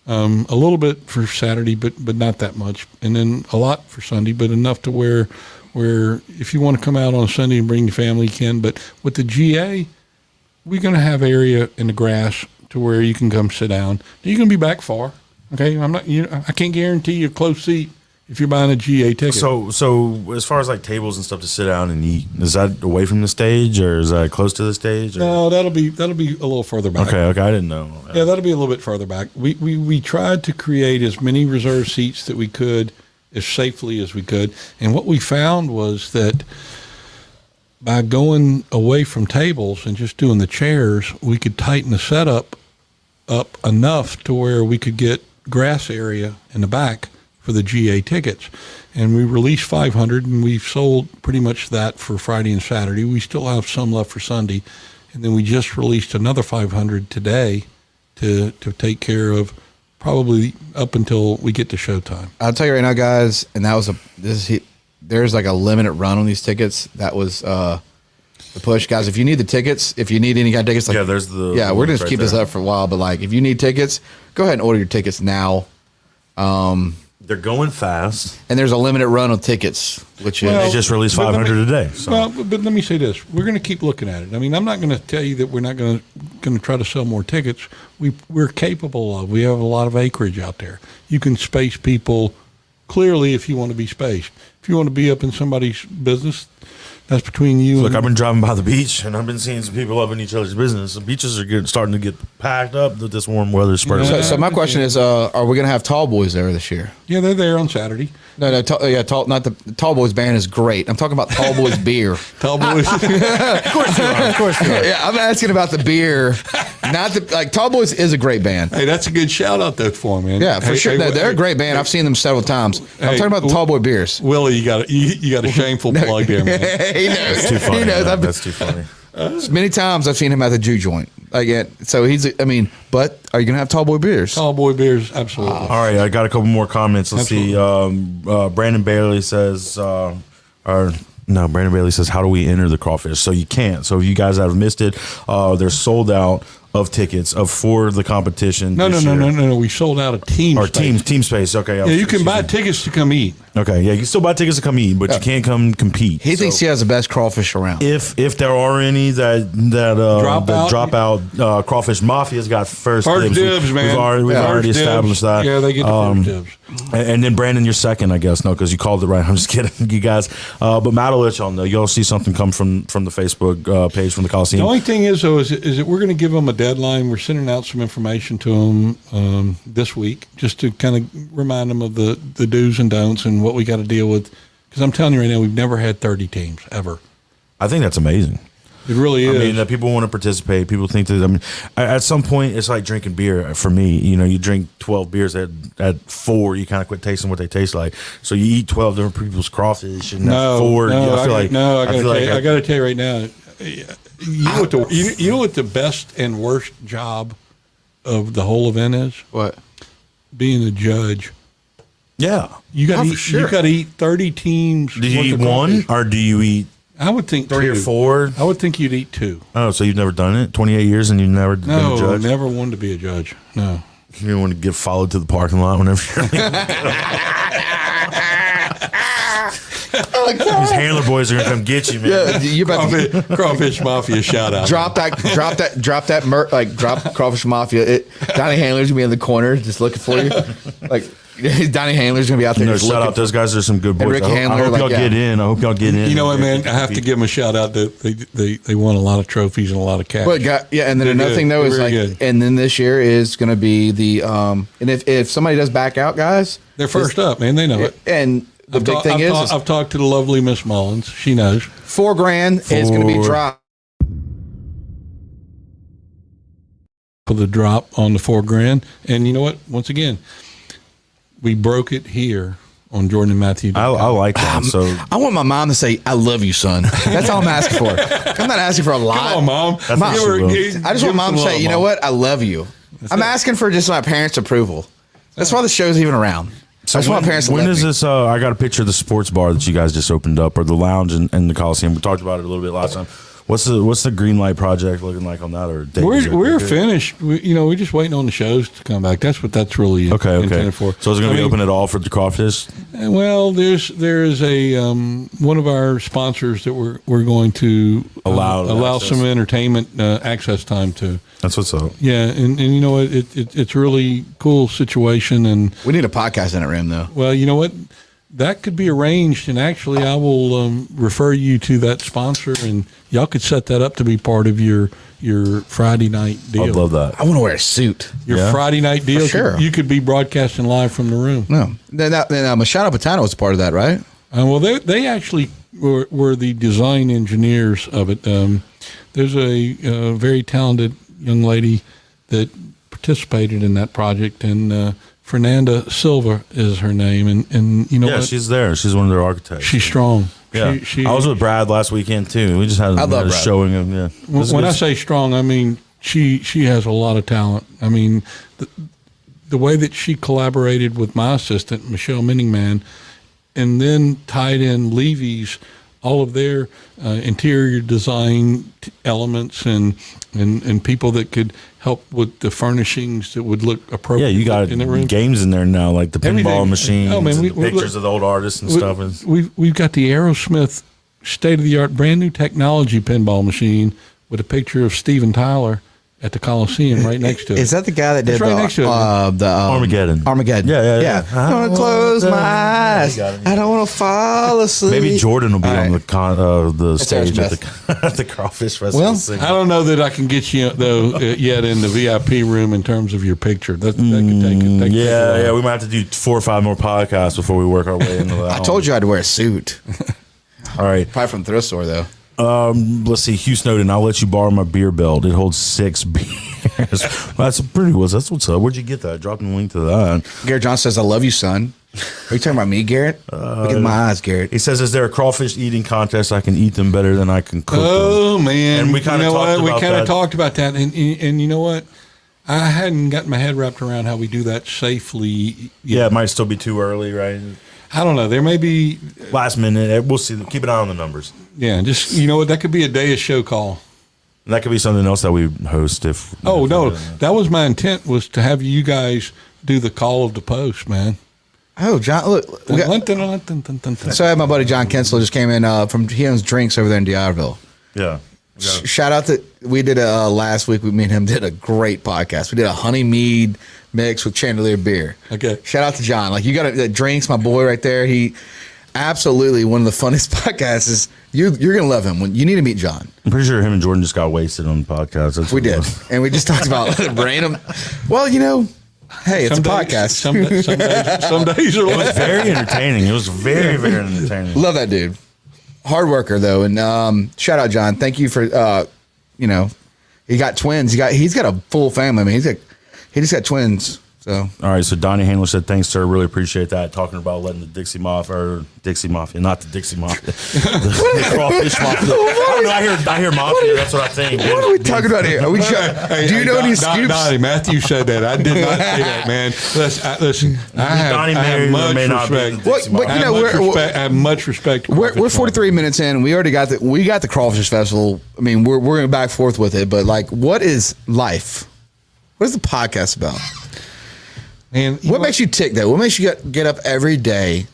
a little bit for Saturday, but not that much, and then a lot for Sunday, but enough to where if you want to come out on Sunday and bring your family, you can. But with the GA, we're going to have area in the grass to where you can come sit down. You're going to be back far, okay? I can't guarantee you a close seat if you're buying a GA ticket. So as far as like tables and stuff to sit down and eat, is that away from the stage or is that close to the stage? Or? No, that'll be a little further back. Okay, I didn't know. Yeah, that'll be a little bit further back. We tried to create as many reserve seats that we could as safely as we could. And what we found was that by going away from tables and just doing the chairs, we could tighten the setup up enough to where we could get grass area in the back for the GA tickets. And we released 500 and we've sold pretty much that for Friday and Saturday. We still have some left for Sunday. And then we just released another 500 today to take care of probably up until we get to showtime. I'll tell you right now, guys, and that was there's like a limited run on these tickets. That was the push, guys. If you need the tickets, if you need any kind of tickets, like, there's the we're gonna just keep this up for a while. But like, if you need tickets, go ahead and order your tickets now. They're going fast, and there's a limited run on tickets, which is they just released 500 today. So. Well, but let me say this: we're going to keep looking at it. I mean, I'm not going to tell you that we're not going to try to sell more tickets. We're capable of. We have a lot of acreage out there. You can space people clearly if you want to be spaced. If you want to be up in somebody's business, that's between you. Look, I've been driving by the beach, and I've been seeing some people up in each other's business. The beaches are starting to get packed up with this warm weather spread. So my question is, are we going to have Tall Boys there this year? Yeah, they're there on Saturday. No, not the Tall Boys band is great. I'm talking about Tall Boys beer. Tall Boys. Of course you are. Yeah, I'm asking about the beer, not the like. Tall Boys is a great band. Hey, that's a good shout out though for them, man. Yeah, for sure. Hey, They're a great band. I've seen them several times. I'm talking about the Tall Boy beers. Willie, you got a shameful plug there, man. He knows. That's too funny. He knows. Man. That's too funny. Many times I've seen him at the Jew joint. So but are you gonna have Tall Boy beers? Tall Boy beers, absolutely. All right, I got a couple more comments. Let's see. Brandon Bailey says, Brandon Bailey says, how do we enter the Crawfish? So you can't. So if you guys have missed it, they're sold out of tickets for the competition. No. We sold out a team space. Team space. Okay. Yeah, you can buy tickets to come eat. Okay. Yeah, you can still buy tickets to come eat, but you can't come compete. He thinks he has the best crawfish around. If there are any that drop out, Crawfish Mafia's got first dibs, man. We've already established that. Yeah, they get the first dibs. And then Brandon, you're second, I guess. No, because you called it right. I'm just kidding, you guys. But Matt will let y'all know. You'll see something come from the Facebook page from the Coliseum. The only thing is, though, is that we're going to give them a deadline. We're sending out some information to them this week just to kind of remind them of the do's and don'ts and what we got to deal with. Because I'm telling you right now, we've never had 30 teams, ever. I think that's amazing. It really is. I mean, people want to participate. People think that. I mean, at some point, it's like drinking beer. For me, you drink 12 beers at 4, you kind of quit tasting what they taste like. So you eat 12 different people's crawfish, and at 4, I got to tell you right now. You know what the best and worst job of the whole event is? What? Being a judge. Yeah, you got to eat 30 teams. Do you eat one or do you eat? I would think 3 or 4. I would think you'd eat 2. Oh, so you've never done it? 28 years and you've never been a judge? No, never wanted to be a judge. No. You don't want to get followed to the parking lot whenever you're These handler boys are gonna come get you, man. Yeah, you about Crawfish Mafia shout out. Drop Crawfish Mafia. Donnie Handler's gonna be in the corner just looking for you. Like Donnie Handler's gonna be out there. No, shout out, those guys are some good boys. Rick Handler, I hope y'all get in. I hope y'all get in. You know what, man? I have to give them a shout out that they won a lot of trophies and a lot of cash. But and then another thing though is and then this year is gonna be the and if somebody does back out, guys, they're first up, man. They know it. And the big thing is I've talked to the lovely Miss Mullins. She knows. $4,000 is going to be dropped for the drop on the $4,000. And you know what? Once again, we broke it here on Jordan and Matthew. I like that. So I want my mom to say, "I love you, son." That's all I'm asking for. I'm not asking for a lot. Come on, Mom. That's what she will. I just want mom to say, "You know what? I love you." I'm asking for just my parents' approval. That's why the show's even around. So I just want my parents to when let is me. this? I got a picture of the sports bar that you guys just opened up, or the lounge in the Coliseum. We talked about it a little bit last time. What's the green light project looking like on that? Or We're finished. We're just waiting on the shows to come back. That's what that's really intended for. So is it going to be open at all for the Crawfish? Well, there is a one of our sponsors that we're going to allow access. some entertainment access time to. That's what's up. Yeah, and you know what? It's a really cool situation. And We need a podcast in that room, though. well, you know what? That could be arranged, and actually, I will refer you to that sponsor, and y'all could set that up to be part of your Friday night deal. I'd love that. I want to wear a suit. Your Yeah. Friday night deal. sure. You could be broadcasting live from the room. No, then Machado Patano was part of that, right? Well, they actually were the design engineers of it. There's a very talented young lady that participated in that project, and Fernanda Silva is her name. And you know Yeah, what? she's there. She's one of their architects. She's strong. Yeah, She, I was with Brad last weekend too. We just had love a Brad. showing of yeah. It was when good. I say strong, I mean she has a lot of talent. I mean the way that she collaborated with my assistant Michelle Minningman, and then tied in Levy's all of their interior design elements and people that could help with the furnishings that would look appropriate. Yeah, you got in the room. games in there now, like the pinball Everything. machines, Oh, man, and we- the we- pictures of the old artists and stuff. We've got the Aerosmith state of the art, brand new technology pinball machine with a picture of Steven Tyler at the Coliseum right next to it. Is that the guy that did It's right next to it. the Armageddon. Armageddon. Yeah. I want to close my eyes. got it. I don't want to fall asleep. Maybe Jordan will be All on right. the stage at Aerosmith. at the Crawfish Festival. Well, singing. I don't know that I can get you though yet in the VIP room in terms of your picture. That could take Yeah, we might have to do 4 or 5 more podcasts before we work our way into that. I told you I had to wear a suit. All right. Probably from the thrift store, though. Let's see. Hugh Snowden, I'll let you borrow my beer belt. It holds 6 beers. That's what's up. Where'd you get that? Dropping the link to that. Garrett John says, "I love you, son." Are you talking about me, Garrett? Look at my eyes, Garrett. He says, "Is there a crawfish eating contest? I can eat them better than I can cook them." Oh man! And we kinda talked about that. talked about that, and you know what? I hadn't got my head wrapped around how we do that safely. Yeah, it might still be too early, right? I don't know. There may be, Last minute. We'll see. Keep an eye on the numbers. yeah. Just you know what? That could be a day of show call. And that could be something else that we host if. Oh if no, we're doing that. that was my intent, was to have you guys do the call of the post, man. Oh, John, look. We got, so I had my buddy John Kensler just came in from he owns drinks over there in D'Iberville. Yeah. Shout out to we did a last week. Me and him did a great podcast. We did a honey mead mix with Chandelier beer. Okay. Shout out to John. Like you got the drinks, my boy right there. He absolutely one of the funniest podcasts. Is you're gonna love him. When you need to meet John. I'm pretty sure him and Jordan just got wasted on the podcast. That's We what it did, was. and we just talked about random. Well, you know, hey, it's a podcast. Some days are It was like very entertaining. It was very, very entertaining. Love that dude. Hard worker though, and shout out John. Thank you for he got twins. He's got a full family. I mean, he just got twins. So All right, so Donnie Handler said, "Thanks, sir. Really appreciate that." Talking about letting the Dixie Mafia, not the Dixie Mafia, the Crawfish Mafia. I don't know. I hear Mafia. That's what I think. what are we talking about here? Are we do you know any scoops? Donnie, Matthew said that. I did not say that, man. Listen, I Donnie have may or much may not be respect. the Dixie What- Mafia. but I have much respect. for We're Crawfish 43 minutes in. We already got the Crawfish Festival. I mean, we're going back and forth with it, but like, what is life? What is the podcast about? Man, What makes you tick though? What makes you get up every day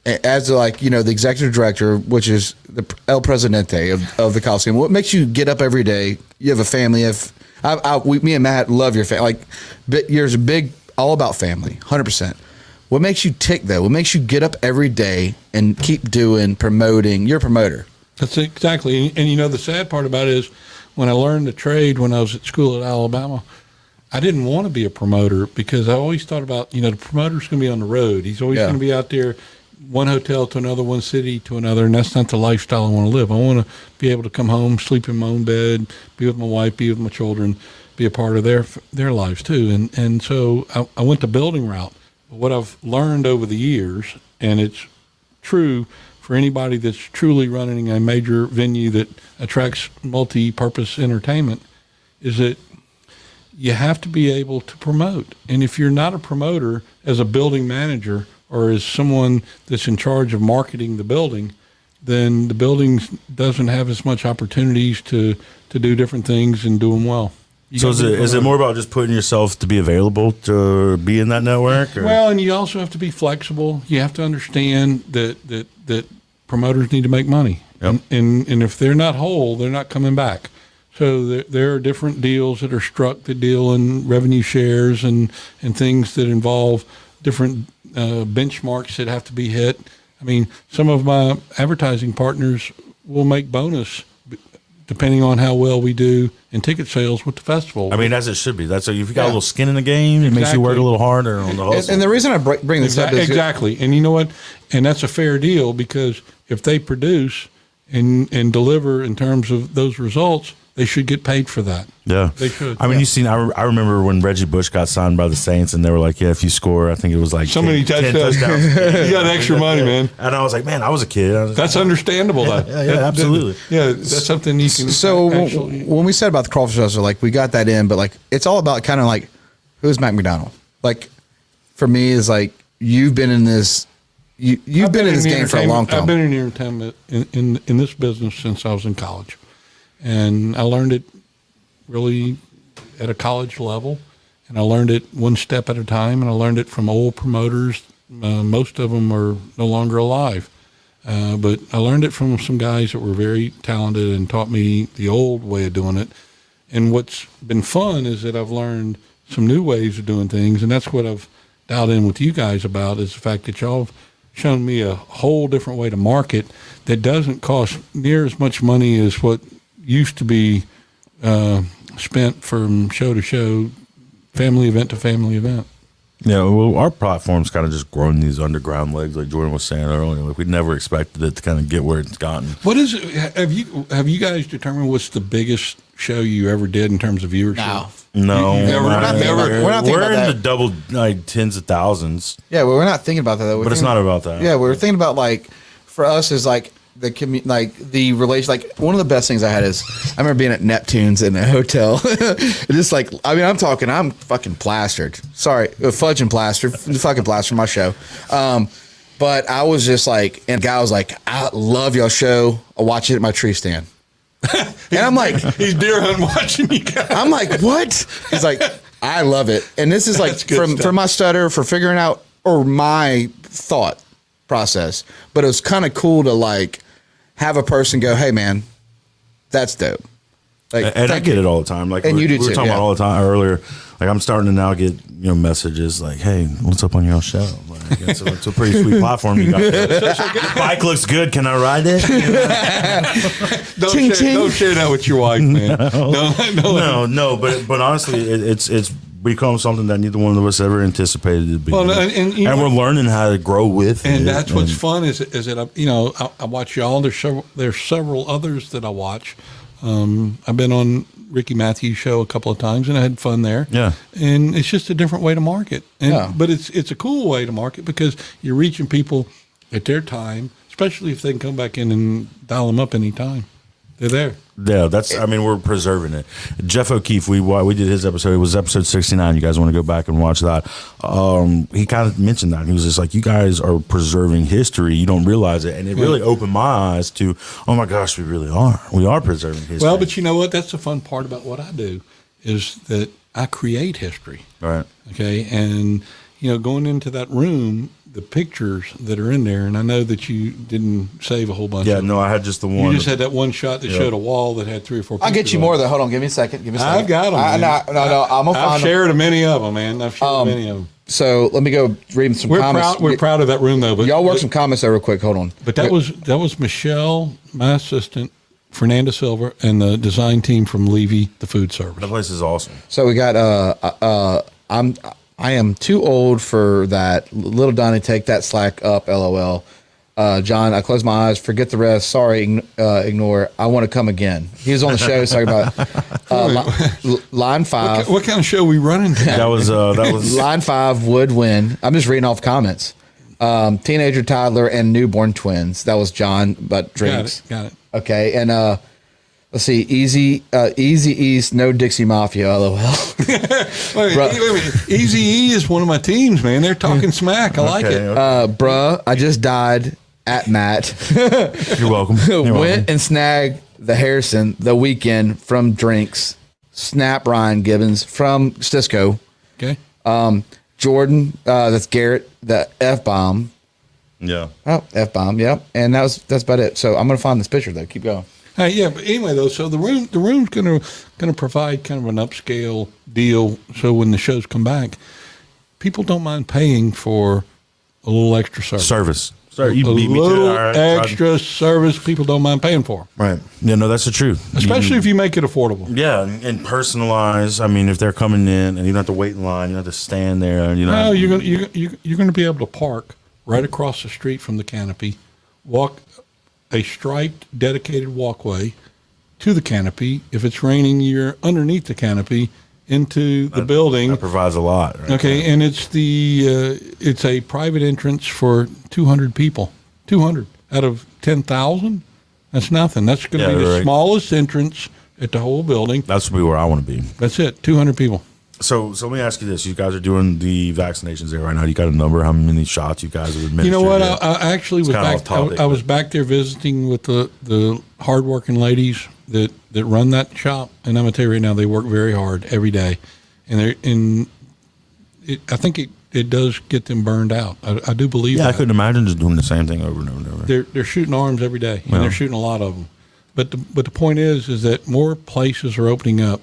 as like the executive director, which is the El Presidente of the Coliseum? What makes you get up every day? You have a family. Me and Matt love your family. Like yours, all about family, 100%. What makes you tick though? What makes you get up every day and keep promoting? You're a promoter. That's exactly. And the sad part about it is when I learned the trade when I was at school at Alabama, I didn't want to be a promoter because I always thought about, the promoter's going to be on the road. He's always going to be out there, one hotel to another, one city to another, and that's not the lifestyle I want to live. I want to be able to come home, sleep in my own bed, be with my wife, be with my children, be a part of their lives too. And so I went the building route. What I've learned over the years and it's true for anybody that's truly running a major venue that attracts multi-purpose entertainment, is that you have to be able to promote. And if you're not a promoter as a building manager or as someone that's in charge of marketing the building, then the building doesn't have as much opportunities to do different things and do them well. So is it more about just putting yourself to be available to be in that network? Or? Well, and you also have to be flexible. You have to understand that promoters need to make money. Yep. And if they're not whole, they're not coming back. So there are different deals that are struck that deal in revenue shares and things that involve different benchmarks that have to be hit. I mean, some of my advertising partners will make bonus depending on how well we do in ticket sales with the festival. I mean, as it should be. That's if you got a little skin in the game, it makes you work a little harder on the hustle. And the reason I bring this up is exactly. And you know what? And that's a fair deal, because if they produce and deliver in terms of those results, they should get paid for that. Yeah, they should. I mean, I remember when Reggie Bush got signed by the Saints, and they were like, "Yeah, if you score, I think it was like so many 10 touchdowns, touchdowns. You got extra money, man." And I was like, "Man, I was a kid." That's understandable. Yeah, absolutely. Yeah, that's something you can. So when we said about the Crawfish Festival, like we got that in, but like it's all about kind of like who's Mac McDonnell. Like for me, is like you've been in this. You've been in this game for a long time. I've been in the entertainment in this business since I was in college, and I learned it really at a college level, and I learned it one step at a time, and I learned it from old promoters. Most of them are no longer alive, but I learned it from some guys that were very talented and taught me the old way of doing it. And what's been fun is that I've learned some new ways of doing things, and that's what I've dialed in with you guys about, is the fact that y'all have shown me a whole different way to market that doesn't cost near as much money as what used to be spent from show to show, family event to family event. Yeah, well, our platform's kind of just grown these underground legs, like Jordan was saying earlier. Like we never expected it to kind of get where it's gotten. What is it? Have you guys determined what's the biggest show you ever did in terms of viewership? No, we're in the double tens of thousands. Yeah, well, we're not thinking about that though. But it's not about that. Yeah, we're thinking about like for us is like the relation. Like one of the best things I had is I remember being at Neptune's in a hotel. Just like I'm fucking plastered. Sorry, fudge and plastered, fucking plastered my show. But I was just like, and the guy was like, I love your show. I'll watch it at my tree stand. And I'm like, he's deer hunting watching you guys. I'm like, what? He's like, I love it. And this is like from my stutter for figuring out or my thought process. But it was kind of cool to like have a person go, hey man, that's dope. Like, and I get it all the time. Like, and we were too, talking about all the time earlier. Like, I'm starting to now get messages like, "Hey, what's up on your show?" Like, it's a pretty sweet platform you got. Your bike looks good. Can I ride it? Don't share that with your wife, man. No. But honestly, it's become something that neither one of us ever anticipated to be. Well, and we're learning how to grow with it. And that's what's fun is that I watch y'all. There's several others that I watch. I've been on Ricky Matthews' show a couple of times, and I had fun there. Yeah, and it's just a different way to market. But it's a cool way to market because you're reaching people at their time, especially if they can come back in and dial them up anytime. They're there. Yeah, we're preserving it. Jeff O'Keefe, we did his episode. It was episode 69. You guys want to go back and watch that? He kind of mentioned that. He was just like, you guys are preserving history. You don't realize it. And it really opened my eyes to, oh my gosh, we really are. We are preserving history. Well, but you know what? That's the fun part about what I do is that I create history. Right. Okay. And, going into that room, the pictures that are in there, and I know that you didn't save a whole bunch. Yeah, no, I had just the one. You just had that one shot that showed a wall that had 3 or 4 pictures. I'll get you more though. Hold on, give me a second. I've got them. I've shared many of them, man. I've shared many of them. So let me go read some comments. We're proud of that room though. But y'all work some comments there real quick. Hold on. But that was Michelle, my assistant, Fernanda Silver, and the design team from Levy, the food service. That place is awesome. So we got I am too old for that. Little Donnie, take that slack up, LOL. John, I close my eyes, forget the rest. Sorry, ignore. I want to come again. He was on the show talking about line 5. What kind of show we running? That was line 5 would win. I'm just reading off comments. teenager, toddler, and newborn twins. That was John, but drinks. Got it. Okay, and let's see, Easy East, no Dixie Mafia, LOL. Wait, Easy E is one of my teams, man. They're talking smack. I like it. Bruh, I just died at Matt. You're welcome. Went and snagged the Harrison the weekend from drinks. Snap Ryan Gibbons from Cisco. Okay. Jordan, that's Garrett, the F-bomb. Yeah. Oh, F-bomb, yep. And that's about it. So I'm going to find this picture, though. Keep going. Yeah, but anyway, though, so the room's gonna provide kind of an upscale deal. So when the shows come back, people don't mind paying for a little extra service. Sorry, you a beat me to it. little All right, extra service. People don't mind paying for, right? Yeah, no, that's the truth. especially if you make it affordable. Yeah, and personalize. I mean, if they're coming in and you don't have to wait in line, you don't have to stand there. And No, you're gonna be able to park right across the street from the canopy, walk a striped, dedicated walkway to the canopy. If it's raining, you're underneath the canopy into the building. That provides a lot. Right? Okay, and it's a private entrance for 200 people. 200 out of 10,000. That's nothing. That's going to be the smallest entrance at the whole building. That's where I want to be. That's it. 200 people. So let me ask you this: you guys are doing the vaccinations there right now. You got a number? How many shots you guys have administered? You know what? Yet? I actually was kinda back. off topic, I was back there visiting with the hardworking ladies that run that shop, and I'm gonna tell you right now, they work very hard every day, and I think it does get them burned out. I do believe. Yeah, that. I couldn't imagine just doing the same thing over and over and over. They're shooting arms every day, and they're shooting a lot of them. But the point is that more places are opening up.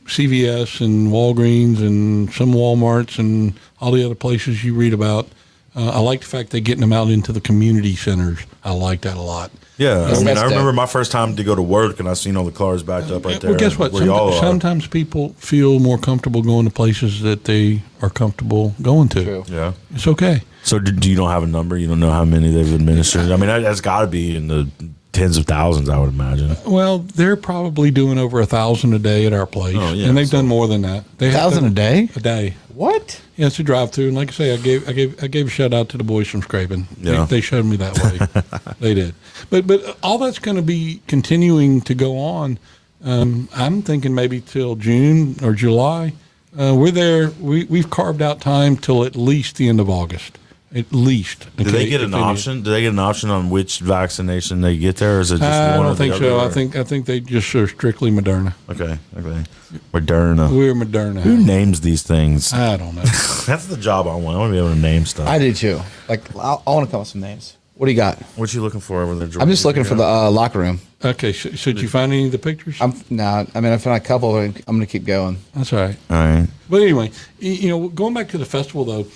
CVS and Walgreens and some Walmarts and all the other places you read about. I like the fact they're getting them out into the community centers. I like that a lot. Yeah, I mean, I remember my first time to go to work, and I seen all the cars backed up right there. Well, guess what? Sometimes people feel more comfortable going to places that they are comfortable going to. True. Yeah, it's okay. So, do you don't have a number? You don't know how many they've administered? I mean, that's got to be in the tens of thousands, I would imagine. Well, they're probably doing over 1,000 a day at our place, and they've done more than that. 1,000 a day? A day. What? Yeah, it's a drive-through, and like I say, I gave a shout out to the boys from Scraping. Yeah. They showed me that way. They did, but all that's going to be continuing to go on. I'm thinking maybe till June or July. We're there. We've carved out time till at least the end of August. At least. Do they get an option? Do they get an option on which vaccination they get there, or is it just one? I or don't think the so. other? I think they just are strictly Moderna. Okay. Moderna. We're Moderna. Who names these things? I don't know. That's the job I want. I want to be able to name stuff. I do too. Like, I want to come up with some names. What do you got? What you looking for over there, George? I'm just looking for the locker room. Okay, so did you find any of the pictures? I found a couple. I'm going to keep going. That's all right. All right. But anyway, going back to the festival though,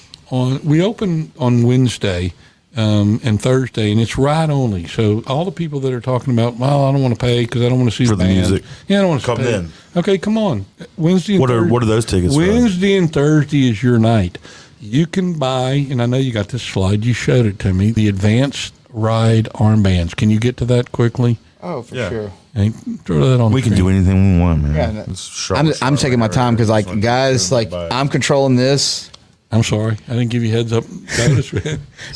we open on Wednesday and Thursday, and it's ride only. So all the people that are talking about, well, I don't want to pay because I don't want to see For the band. music. Yeah, I don't want to Come pay. in. Okay, come on. Wednesday. And What are those tickets for? Wednesday and Thursday is your night. You can buy, and I know you got this slide. You showed it to me. The advanced ride armbands. Can you get to that quickly? Oh, for Yeah. sure. And throw that on. We the can screen. do anything we want, man. Yeah, no. It's sharp, I'm sharp taking my right time because, there. like, Just want guys, to like, buy it. I'm controlling this. I'm sorry, I didn't give you heads up notice.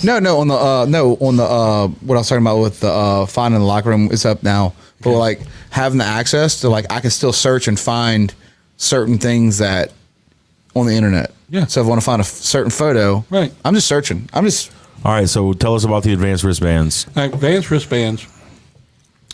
No, on the what I was talking about with the finding the locker room is up now. But like having the access to, like, I can still search and find certain things that on the internet. Yeah. So if I want to find a certain photo, Right. I'm just searching. All right, so tell us about the advanced wristbands. Advanced wristbands.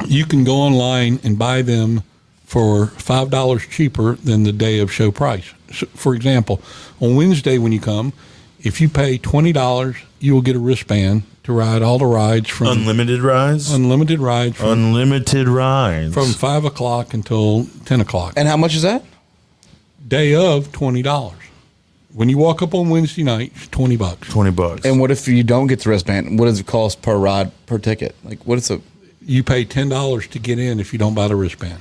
You can go online and buy them for $5 cheaper than the day of show price. So, for example, on Wednesday when you come, if you pay $20, you will get a wristband to ride all the rides from Unlimited rides? unlimited rides from Unlimited rides. 5 o'clock until 10 o'clock. And how much is that? Day of $20. When you walk up on Wednesday night, it's $20. $20. And what if you don't get the wristband? What does it cost per ride per ticket? Like, what is it? You pay $10 to get in if you don't buy the wristband.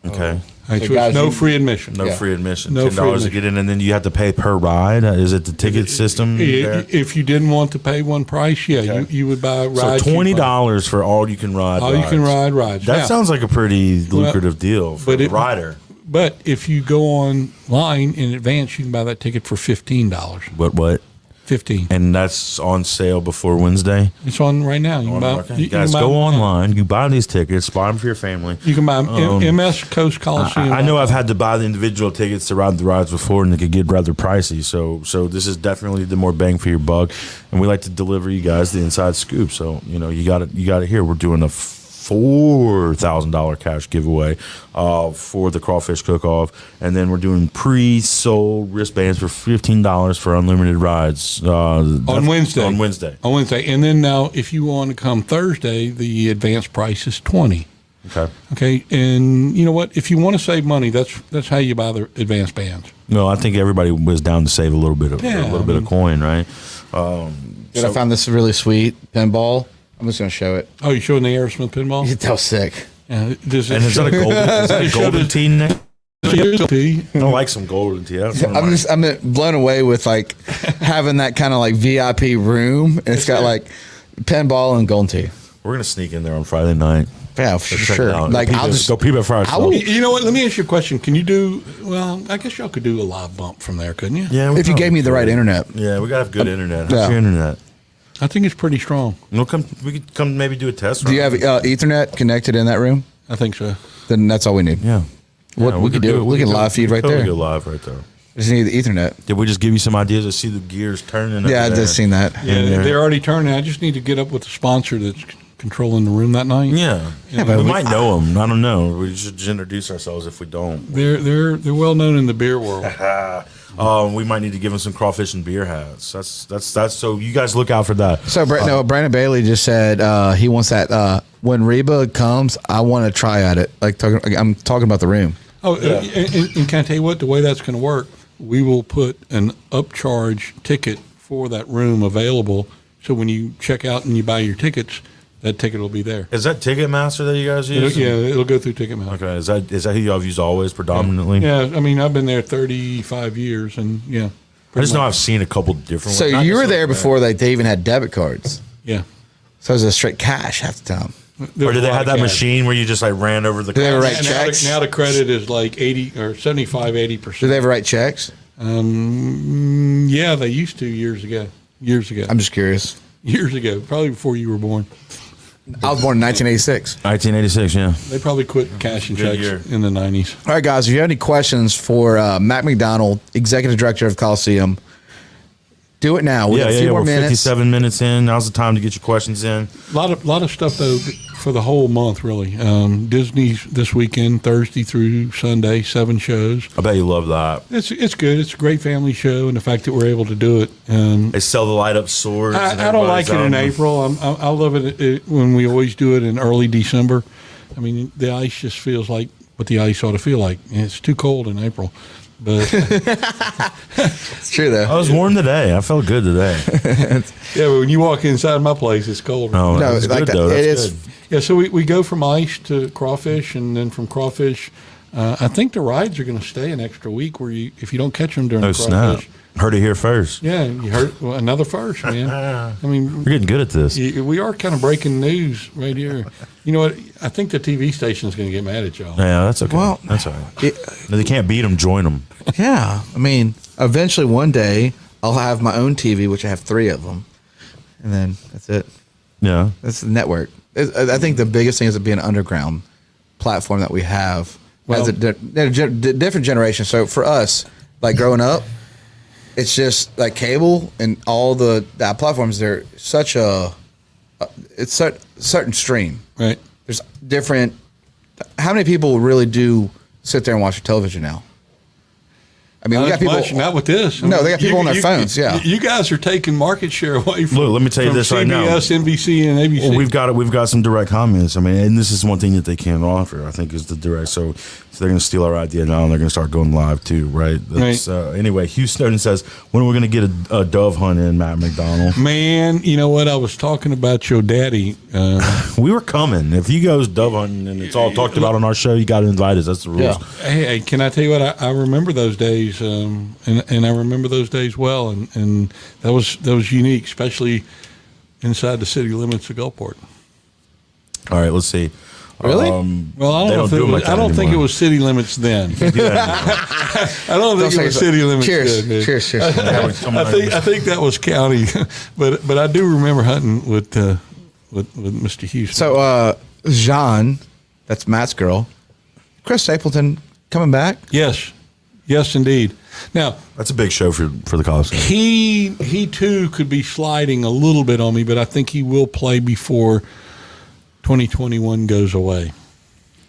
Okay. Right, So so guys, it's no you- free admission. No Yeah. free admission. No $10 free to admission. get in, and then you have to pay per ride. Is it the ticket system? there? If you didn't want to pay one price, yeah, Okay. you would buy So rides. $20 for all you can ride. All you can ride rides. That Now, sounds like a pretty lucrative deal for but a it- rider. But if you go online in advance, you can buy that ticket for $15. What? 15. And that's on sale before Wednesday. It's on right now. You can buy, Okay. you Guys, can buy go them now. online. You buy these tickets. Buy them for your family. You can buy them. MS Coast Coliseum. I know I've had to buy the individual tickets to ride the rides before, and they could get rather pricey. So this is definitely the more bang for your buck, and we like to deliver you guys the inside scoop. So you got it here. We're doing a $4,000 cash giveaway for the Crawfish Cook-Off, and then we're doing pre-sold wristbands for $15 for unlimited rides on Wednesday. On Wednesday, and then now, if you want to come Thursday, the advance price is $20. Okay, and you know what? If you want to save money, that's how you buy the advance bands. No, I think everybody was down to save a little bit of bit of coin, right? I found this really sweet pinball. I'm just going to show it. Oh, you're showing the Aerosmith pinball? That was sick. Yeah, Is that a golden tea, Nick? tea? I like some golden tea. I'm blown away with like having that kind of like VIP room, and it's got like pinball and golden tea. We're gonna sneak in there on Friday night. Yeah, for Check it sure. out. Like I'll just go peep it for ourselves. You know what? Let me ask you a question. Can you do? Well, I guess y'all could do a live bump from there, couldn't you? Yeah, if you gave me the right internet. Yeah, we gotta have good internet. How's yeah. your internet? I think it's pretty strong. We could come maybe do a test run. Do you have Ethernet connected in that room? I think so. Then that's all we need. Yeah. We could do it. We can live feed right there. We could live right there. Just need the Ethernet. Did we just give you some ideas to see the gears turning? Yeah, I just seen that. Yeah, they're already turning. I just need to get up with the sponsor that's controlling the room that night. Yeah, but we might know them. I don't know. We should just introduce ourselves if we don't. They're well known in the beer world. We might need to give them some crawfish and beer hats. That's so you guys look out for that. So Brandon Bailey just said he wants that when Reba comes, I want to try at it. I'm talking about the room. Oh, yeah. And can I tell you what? The way that's going to work, we will put an upcharge ticket for that room available. So when you check out and you buy your tickets, that ticket will be there. Is that Ticketmaster that you guys use? It'll go through Ticketmaster. Okay, is that who y'all have used always predominantly? Yeah, I mean, I've been there 35 years, and yeah. I just know I've seen a couple different So ones. you were there before they even had debit cards. Yeah. So it was a straight cash half the time. Or did they have that machine where you just like ran over the? Did they ever write Now checks? now the credit is like 80 or 75, 80%. Did they ever write checks? Yeah, they used to years ago. I'm just curious. Years ago, probably before you were born. I was born in 1986. 1986, yeah. They probably quit cashing Good checks year. in the 90s. All right, guys, if you have any questions for Matt McDonnell, Executive Director of Coliseum, do it now. We got a few more We're minutes. 57 minutes in. Now's the time to get your questions in. A lot of stuff, though, for the whole month, really. Disney's this weekend, Thursday through Sunday, 7 shows. I bet you love that. It's good. It's a great family show, and the fact that we're able to do it. They sell the light up swords. and I don't like everybody's it in out. April. I love it when we always do it in early December. I mean, the ice just feels like what the ice ought to feel like. And it's too cold in April. But It's true, though. I was warm today. I felt good today. yeah, but when you walk inside my place, it's cold. No, No, that's like good that. though. It That's is. good. Yeah, so we go from ice to crawfish, and then from crawfish, I think the rides are going to stay an extra week. If you don't catch them during Oh the crawfish, snap! Heard it here first. yeah, you heard another first, man. I mean, We're getting good at this. we are kind of breaking news right here. You know what? I think the TV station is going to get mad at y'all. Yeah, that's okay. Well, that's all right. No, they can't beat them. Join them. Yeah. I mean, eventually one day I'll have my own TV, which I have 3 of them. And then that's it. Yeah. That's the network. I think the biggest thing is to be an underground platform that we have. Well- As different generations. So for us, like growing up, it's just like cable and all the platforms. They're such it's a certain stream. Right. There's different. How many people really do sit there and watch television now? I mean, we got people. Not with this. No, they got people on their phones, yeah. You guys are taking market share away from. Look, let me tell you from this right now. CBS, NBC, and ABC. Well, we've got some direct comments. I mean, and this is one thing that they can't offer. I think is the direct. So they're going to steal our idea now, and they're going to start going live too, right? That's, anyway, Hugh Snowden says, when are we going to get a dove hunt in, Matt McDonnell? Man, you know what? I was talking about your daddy. We were coming. If you goes dove hunting and it's all talked about on our show, you got to invite us. That's the rules. Yeah. Hey, can I tell you what? I remember those days, and I remember those days well, and that was unique, especially inside the city limits of Gulfport. All right, let's see. Really? Well, I They don't, don't do them like that I don't think it anymore. was city limits then. I don't think it was city limits. Cheers. then. Cheers. Cheers. I think that was county, but I do remember hunting with Mr. Houston. So, Jean, that's Matt's girl, Chris Stapleton coming back. Yes, indeed. Now That's a big show for the Coliseum. he too could be sliding a little bit on me, but I think he will play before 2021 goes away.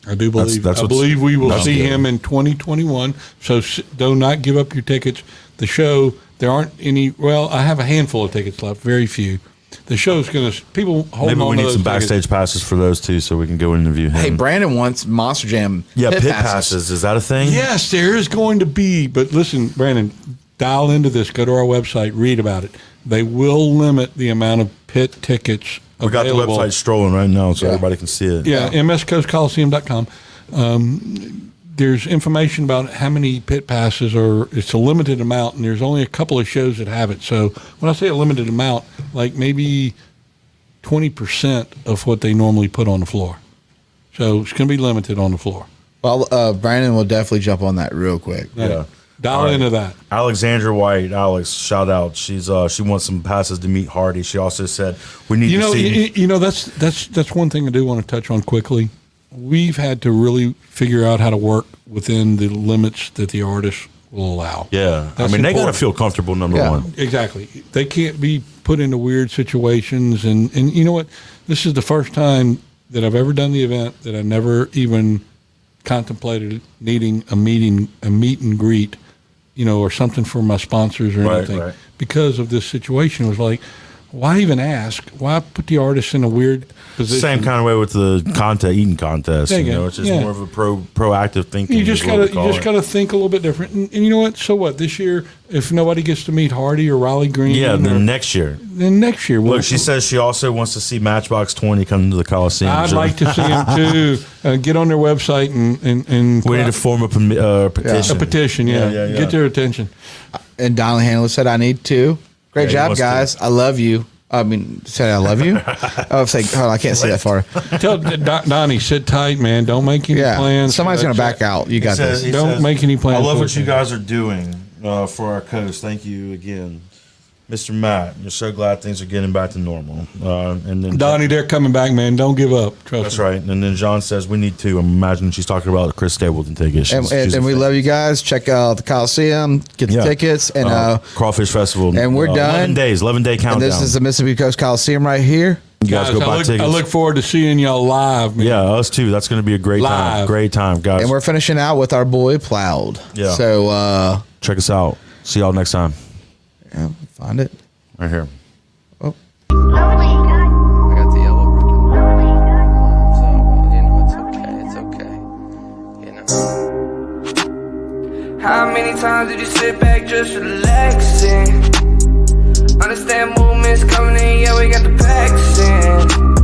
I do believe. I believe we will see him in 2021. So do not give up your tickets. The show, there aren't any. Well, I have a handful of tickets left, very few. The show's going to people hold Maybe on we to need those some tickets. backstage passes for those two, so we can go interview him. Hey, Brandon wants Monster Jam. yeah, pit passes. Is that a thing? Yes, there is going to be. But listen, Brandon, dial into this. Go to our website. Read about it. They will limit the amount of pit tickets We got the available. website strolling right now, so everybody can see it. Yeah, mscoastcoliseum.com. There's information about how many pit passes are. It's a limited amount, and there's only a couple of shows that have it. So when I say a limited amount, like maybe 20% of what they normally put on the floor. So it's going to be limited on the floor. Well, Brandon will definitely jump on that real quick. Yeah. Dial All right. into that. Alexandra White, Alex, shout out. She wants some passes to meet Hardy. She also said we need to see. That's one thing I do want to touch on quickly. We've had to really figure out how to work within the limits that the artist will allow. Yeah, That's they got to important. feel comfortable. Number Yeah. one. Exactly. They can't be put into weird situations. And you know what? This is the first time that I've ever done the event that I never even contemplated needing a meet and greet, or something for my sponsors or Right, anything right. because of this situation. It was like, why even ask? Why put the artist in a weird position? Same kind of way with the eating contest. There you go. It's just Yeah. more of a proactive thinking. You just is what we gotta call it. gotta think a little bit different. And you know what? So what? This year, if nobody gets to meet Hardy or Riley Green, Yeah, or, then next year. then next year. Look, she says she also wants to see Matchbox 20 come to the Coliseum. I'd So like to see him too. Get on their website and we need to form a petition. a petition. Yeah. Yeah. Get their attention. And Donald Handler said, I need to. Great Yeah, he job, wants guys. I love you. I mean, said I love you. Oh, say, hold on, I can't see that far. Tell Donnie, sit tight, man. Don't make any Yeah, plans. somebody's gonna back out. You got this. Don't make any plans I love for what it. you guys are doing for our coast. Thank you again, Mr. Matt. You're so glad things are getting back to normal. And then Donnie, they're coming back, man. Don't give up. Trust that's me. right. And then John says we need to. Imagine she's talking about Chris Stapleton tickets. And we love you guys. Check out the Coliseum. Get the tickets. And Crawfish Festival. and we're done. 11-day countdown. and this is the Mississippi Coast Coliseum right here. you guys go buy I tickets. look forward to seeing y'all live, man. Yeah, us too. That's going to be a great time. Live. Great time, guys. And we're finishing out with our boy Plowed. Yeah. So, Check us out. See y'all next time. yeah, find it. Right here. I got the yellow ribbon. So, it's okay. How many times did you sit back just relaxing? Understand movements coming in, yeah, we got the packs in.